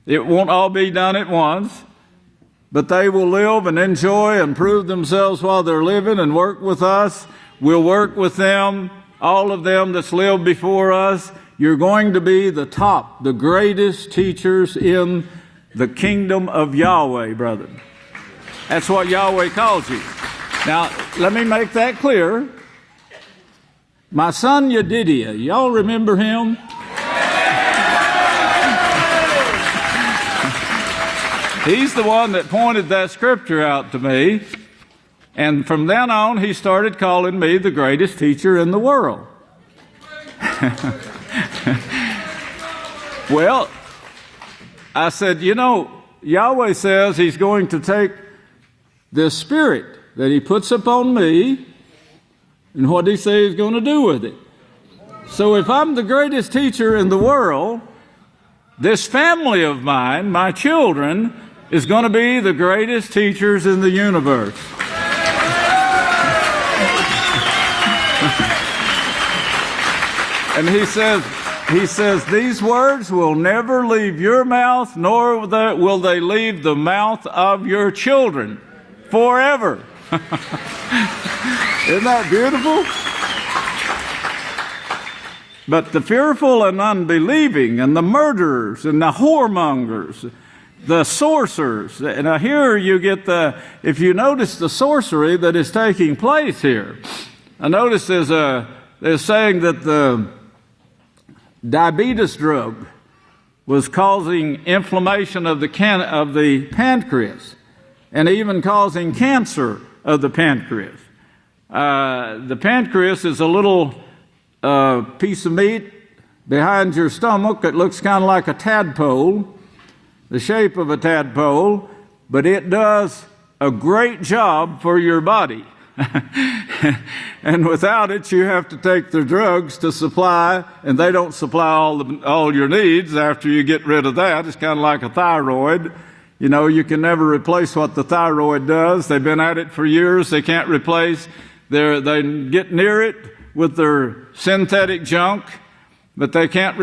Speaker 8: It won't all be done at once. But they will live and enjoy and prove themselves while they're living and work with us. We'll work with them. All of them that's lived before us, you're going to be the top, the greatest teachers in the kingdom of Yahweh, brother. That's what Yahweh calls you. Now, let me make that clear. My son Yedidiah, y'all remember him? He's the one that pointed that scripture out to me. And from then on, he started calling me the greatest teacher in the world. Well, I said, you know, Yahweh says he's going to take this spirit that he puts upon me, and what did he say he's going to do with it? So if I'm the greatest teacher in the world, this family of mine, my children, is going to be the greatest teachers in the universe. And he says, these words will never leave your mouth, nor will they leave the mouth of your children forever. Isn't that beautiful? But the fearful and unbelieving, and the murderers, and the whoremongers, the sorcerers, and here you get if you notice the sorcery that is taking place here. I notice they're saying that the diabetes drug was causing inflammation of the pancreas, and even causing cancer of the pancreas. The pancreas is a little piece of meat behind your stomach that looks kind of like a tadpole, the shape of a tadpole, but it does a great job for your body. And without it, you have to take the drugs to supply, and they don't supply all your needs after you get rid of that. It's kind of like a thyroid. You know, you can never replace what the thyroid does. They've been at it for years. They can't replace. They get near it with their synthetic junk, but they can't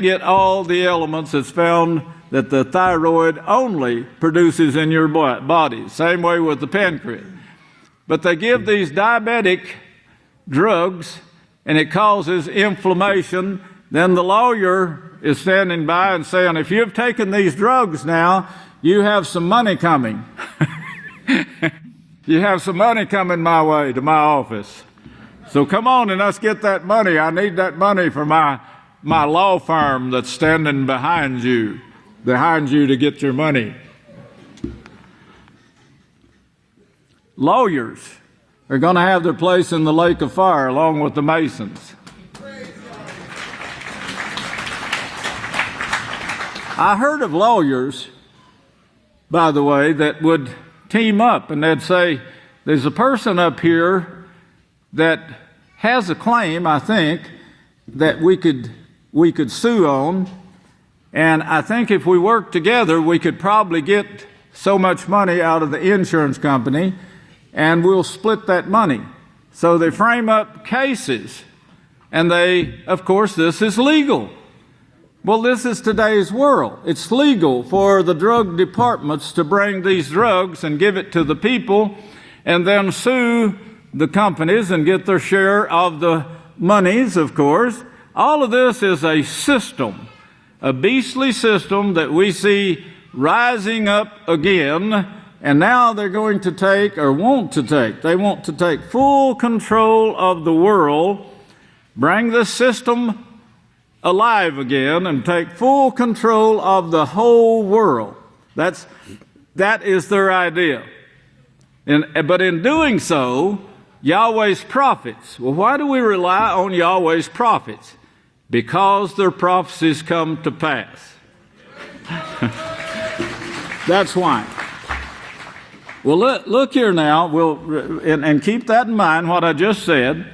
Speaker 8: get all the elements that's found that the thyroid only produces in your body. Same way with the pancreas. But they give these diabetic drugs, and it causes inflammation. Then the lawyer is standing by and saying, if you've taken these drugs now, you have some money coming. You have some money coming my way to my office. So come on and let's get that money. I need that money for my law firm that's standing behind you to get your money. Lawyers are going to have their place in the lake of fire along with the Masons. I heard of lawyers, by the way, that would team up and they'd say, there's a person up here that has a claim, I think, that we could sue on, and I think if we work together, we could probably get so much money out of the insurance company, and we'll split that money. So they frame up cases, and of course, this is legal. Well, this is today's world. It's legal for the drug departments to bring these drugs and give it to the people, and then sue the companies and get their share of the monies, of course. All of this is a system, a beastly system that we see rising up again And now they're going to take, or they want to take full control of the world, bring this system alive again, and take full control of the whole world. That is their idea. But in doing so, Yahweh's prophets, well, why do we rely on Yahweh's prophets? Because their prophecies come to pass. That's why. Well, look here now, and keep that in mind, what I just said.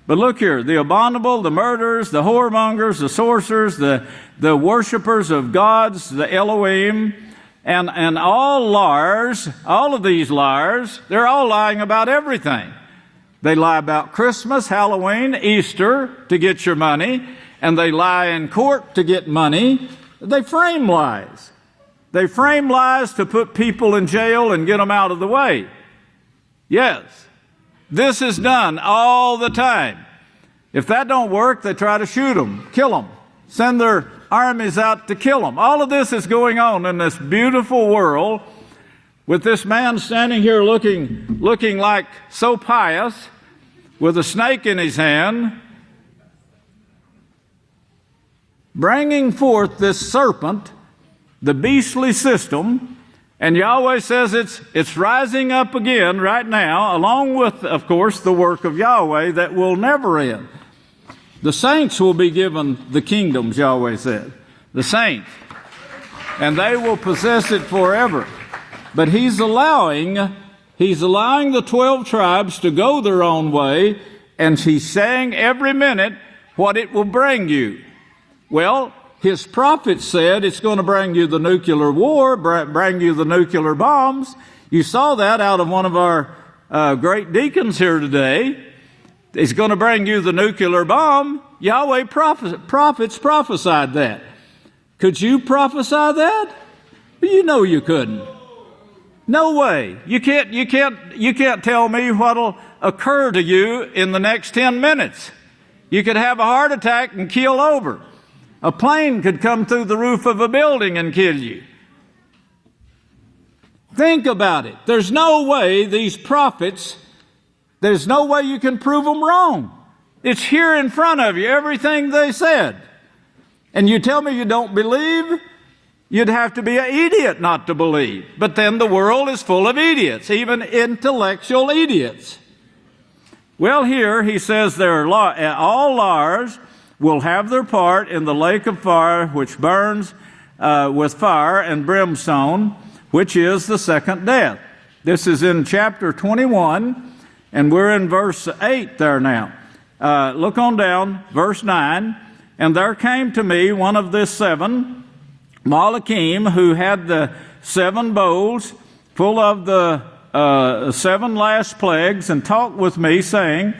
Speaker 8: But look here, the abominable, the murderers, the whoremongers, the sorcerers, the worshipers of gods, the Elohim, and all liars, all of these liars, they're all lying about everything. They lie about Christmas, Halloween, Easter to get your money, and they lie in court to get money. They frame lies. They frame lies to put people in jail and get them out of the way. Yes, this is done all the time. If that don't work, they try to shoot them, kill them, send their armies out to kill them. All of this is going on in this beautiful world with this man standing here looking like so pious with a snake in his hand, bringing forth this serpent, the beastly system, and Yahweh says it's rising up again right now, along with, of course, the work of Yahweh that will never end. The saints will be given the kingdoms, Yahweh said. The saints. And they will possess it forever. But He's allowing the 12 tribes to go their own way, and He's saying every minute what it will bring you. Well, His prophets said it's going to bring you the nuclear war, bring you the nuclear bombs. You saw that out of one of our great deacons here today. It's going to bring you the nuclear bomb. Yahweh prophets prophesied that. Could you prophesy that? You know you couldn't. No way. You can't tell me what'll occur to you in the next 10 minutes. You could have a heart attack and keel over. A plane could come through the roof of a building and kill you. Think about it. There's no way these prophets, there's no way you can prove them wrong. It's here in front of you, everything they said. And you tell me you don't believe? You'd have to be an idiot not to believe. But then the world is full of idiots, even intellectual idiots. Well, here he says all liars will have their part in the lake of fire, which burns with fire and brimstone, which is the second death. This is in chapter 21, and we're in verse 8 there now. Look on down, verse 9. And there came to me one of the seven, Malachim, who had the 7 bowls full of the 7 last plagues, and talked with me, saying,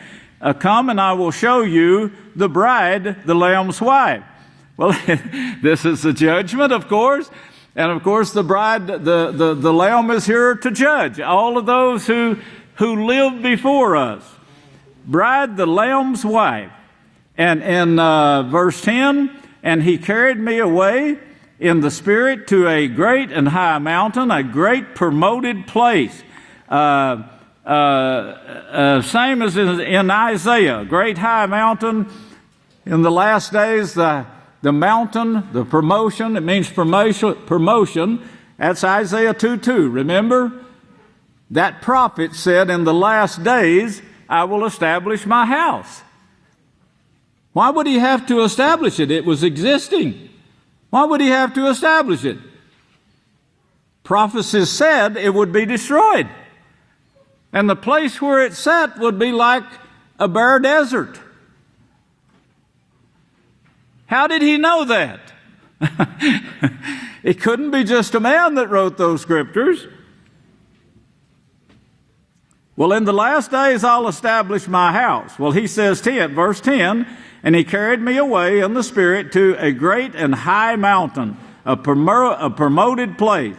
Speaker 8: come and I will show you the bride, the Lamb's wife. Well, this is the judgment, of course. And of course, the bride, the Lamb is here to judge all of those who lived before us. Bride, the Lamb's wife. And in verse 10, and He carried me away in the Spirit to a great and high mountain, a great promoted place. Same as in Isaiah, great high mountain. In the last days, the mountain, the promotion, it means promotion. That's Isaiah 2:2. Remember? That prophet said, in the last days, I will establish my house. Why would He have to establish it? It was existing. Why would He have to establish it? Prophecies said it would be destroyed. And the place where it sat would be like a bare desert. How did He know that? It couldn't be just a man that wrote those scriptures. Well, in the last days I'll establish my house. Well, He says, verse 10, and He carried me away in the Spirit to a great and high mountain, a promoted place,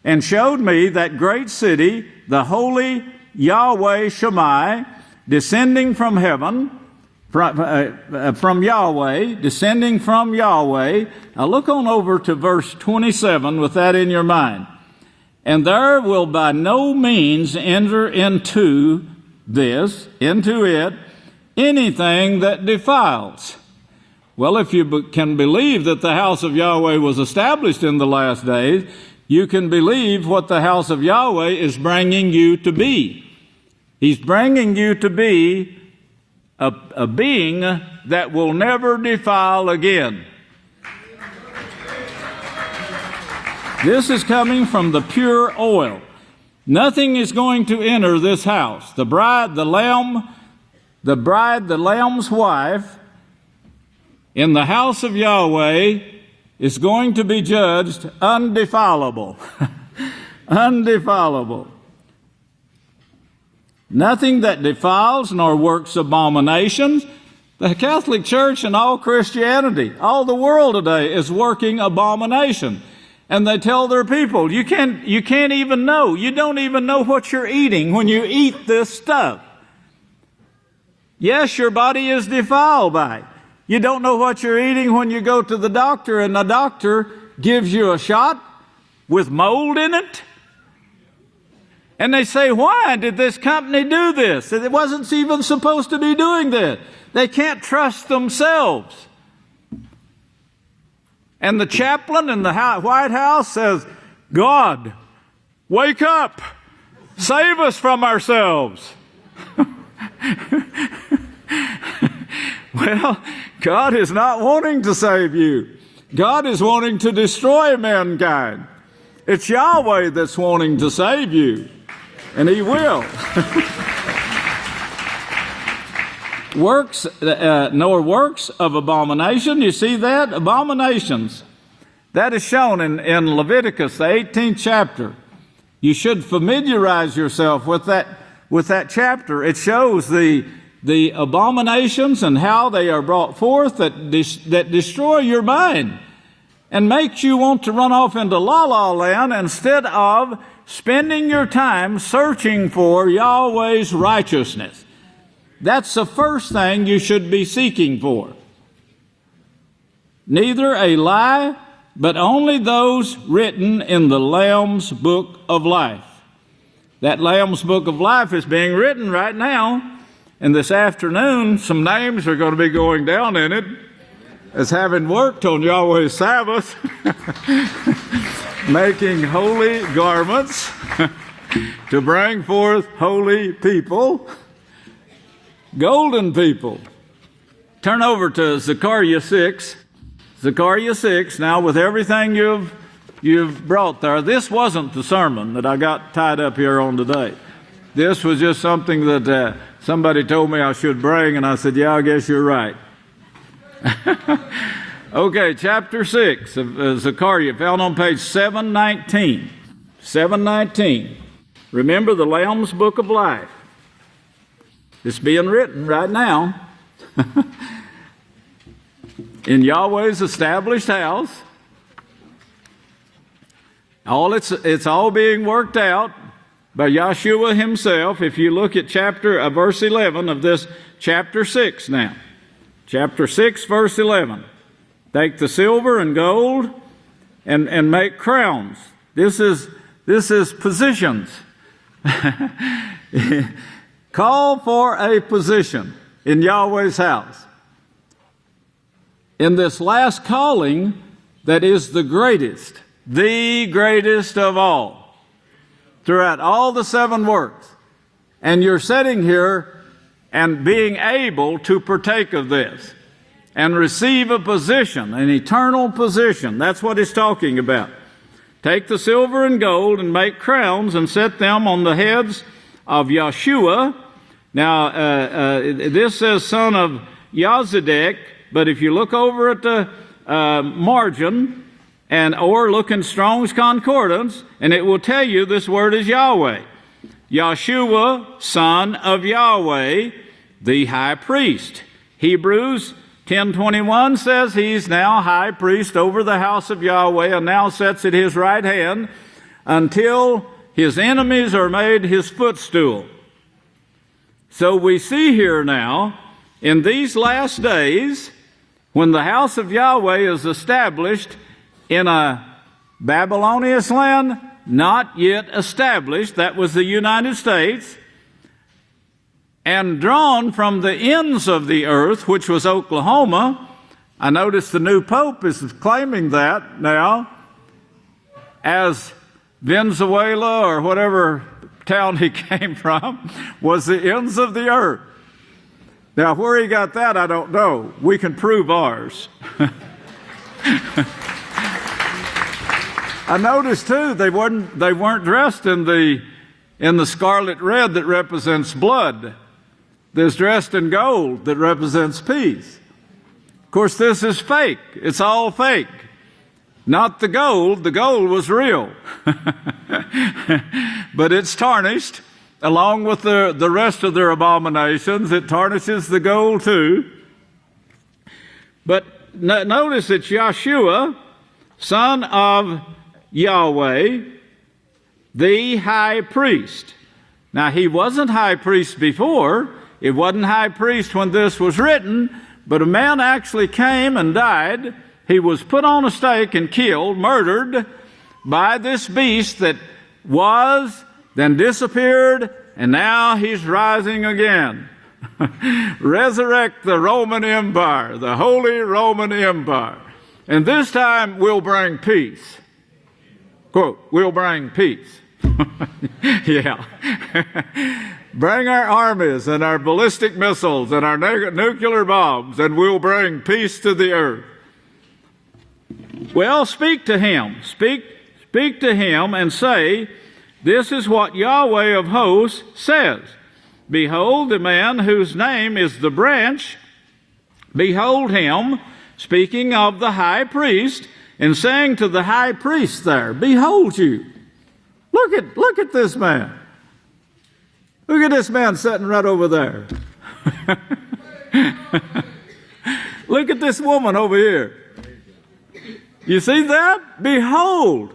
Speaker 8: and showed me that great city, the holy Yahweh Shammai, descending from heaven, from Yahweh, descending from Yahweh. Now look on over to verse 27 with that in your mind. and there will by no means enter into it, anything that defiles. Well, if you can believe that the house of Yahweh was established in the last days, you can believe what the house of Yahweh is bringing you to be. He's bringing you to be a being that will never defile again. This is coming from the pure oil. Nothing is going to enter this house. The bride, the lamb's wife, in the house of Yahweh is going to be judged undefilable. Undefilable. Nothing that defiles nor works abominations. The Catholic Church and all Christianity, all the world today is working abomination. And they tell their people, you can't even know. You don't even know what you're eating when you eat this stuff. Yes, your body is defiled by it. You don't know what you're eating when you go to the doctor and the doctor gives you a shot with mold in it. And they say, why did this company do this? It wasn't even supposed to be doing this. They can't trust themselves. And the chaplain in the White House says, God, wake up. Save us from ourselves. Well, God is not wanting to save you. God is wanting to destroy mankind. It's Yahweh that's wanting to save you. And He will. Nor works of abomination. You see that? Abominations. That is shown in Leviticus, the 18th chapter. You should familiarize yourself with that chapter. It shows the abominations and how they are brought forth that destroy your mind and makes you want to run off into la-la land instead of spending your time searching for Yahweh's righteousness. That's the first thing you should be seeking for. Neither a lie, but only those written in the Lamb's Book of Life. That Lamb's Book of Life is being written right now, and this afternoon some names are going to be going down in it as having worked on Yahweh's Sabbath, making holy garments to bring forth holy people, golden people. Turn over to Zechariah 6. Zechariah 6, now with everything you've brought there. This wasn't the sermon that I got tied up here on today. This was just something that somebody told me I should bring, and I said, yeah, I guess you're right. Okay, chapter 6 of Zechariah, found on page 719. 719. Remember the Lamb's Book of Life. It's being written right now in Yahweh's established house. It's all being worked out by Yahshua Himself. If you look at verse 11 of this chapter 6 now. Chapter 6, verse 11. Take the silver and gold and make crowns. This is positions. Call for a position in Yahweh's house. In this last calling that is the greatest of all, throughout all the 7 works. And you're sitting here and being able to partake of this and receive a position, an eternal position. That's what it's talking about. Take the silver and gold and make crowns and set them on the heads of Yahshua. Now, this says son of Yazedek, but if you look over at the margin or look in Strong's Concordance, and it will tell you this word is Yahweh. Yahshua, son of Yahweh, the high priest. Hebrews 10:21 says he's now high priest over the house of Yahweh and now sits at His right hand until His enemies are made His footstool. So we see here now, in these last days, when the house of Yahweh is established in a Babylonian land not yet established, that was the United States, and drawn from the ends of the earth, which was Oklahoma. I notice the new pope is claiming that now, as Venezuela or whatever town he came from was the ends of the earth. Now, where he got that, I don't know. We can prove ours. I noticed too they weren't dressed in the scarlet red that represents blood. They're dressed in gold that represents peace. Of course, this is fake. It's all fake. Not the gold. The gold was real. But it's tarnished along with the rest of their abominations. It tarnishes the gold too. But notice it's Yahshua, son of Yahweh, the high priest. Now, he wasn't high priest before. It wasn't high priest when this was written, but a man actually came and died. He was put on a stake and killed, murdered by this beast that was, then disappeared, and now he's rising again. Resurrect the Roman Empire, the Holy Roman Empire. And this time we'll bring peace. Quote, we'll bring peace. Yeah. Bring our armies and our ballistic missiles and our nuclear bombs, and we'll bring peace to the earth. Well, speak to him. Speak to him and say, this is what Yahweh of hosts says. Behold, the man whose name is the branch. Behold him, speaking of the high priest, and saying to the high priest there, behold you. Look at this man. Look at this man sitting right over there. Look at this woman over here. You see that? Behold,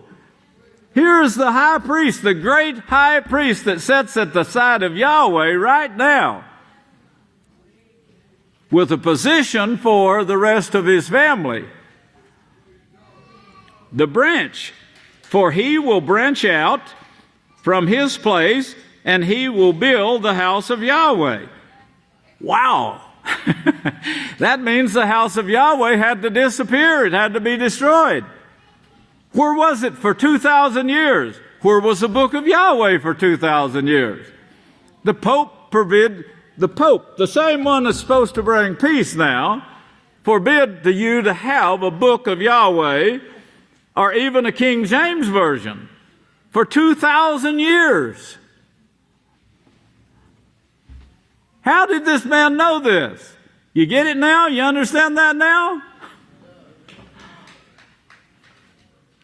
Speaker 8: here is the high priest, the great high priest that sits at the side of Yahweh right now, with a position for the rest of his family. The branch, for he will branch out from his place, and he will build the house of Yahweh. Wow. That means the house of Yahweh had to disappear. It had to be destroyed. Where was it for 2,000 years? Where was the book of Yahweh for 2,000 years? The Pope forbid, the same one that's supposed to bring peace now, forbid you to have a book of Yahweh or even a King James Version for 2,000 years. How did this man know this? You get it now? You understand that now?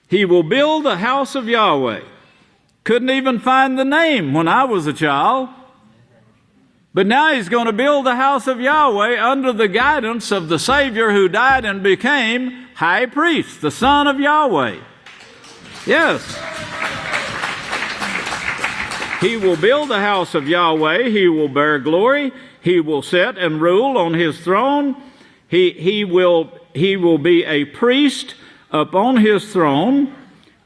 Speaker 8: He will build a house of Yahweh. Couldn't even find the name when I was a child. But now he's going to build the house of Yahweh under the guidance of the Savior who died and became high priest, the Son of Yahweh. Yes. He will build the house of Yahweh. He will bear glory. He will sit and rule on his throne. He will be a priest upon his throne,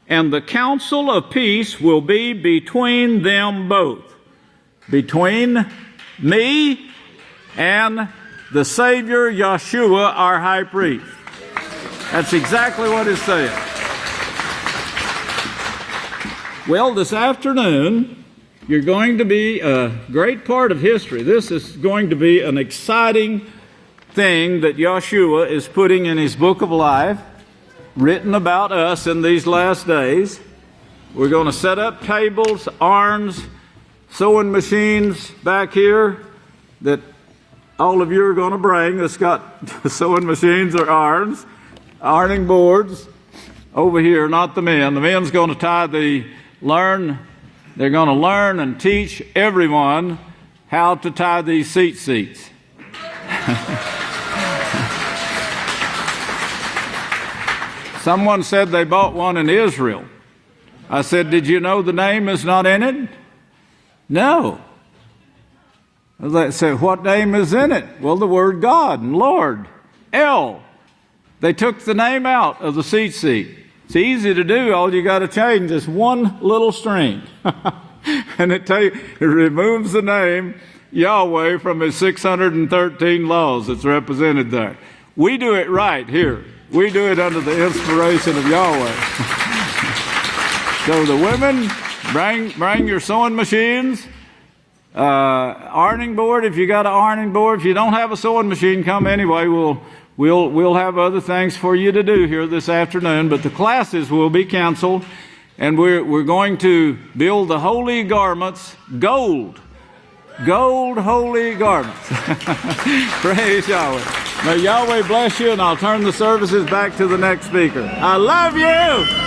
Speaker 8: and the counsel of peace will be between them both. Between me and the Savior Yahshua, our high priest. That's exactly what it's saying. Well, this afternoon, you're going to be a great part of history. This is going to be an exciting thing that Yahshua is putting in his book of life, written about us in these last days. We're going to set up tables, arms, sewing machines back here that all of you are going to bring that's got sewing machines or arms, ironing boards over here, not the men. The men's going to they're going to learn and teach everyone how to tie these seats. Someone said they bought one in Israel. I said, did you know the name is not in it? No. They said, what name is in it? Well, the word God and Lord, El. They took the name out of the seat. It's easy to do. All you got to change is one little string. And it removes the name Yahweh from his 613 laws that's represented there. We do it right here. We do it under the inspiration of Yahweh. So the women, bring your sewing machines, ironing board if you got an ironing board. If you don't have a sewing machine, come anyway. We'll have other things for you to do here this afternoon, but the classes will be canceled, and we're going to build the holy garments gold holy garments. Praise Yahweh. May Yahweh bless you, and I'll turn the services back to the next speaker. I love you.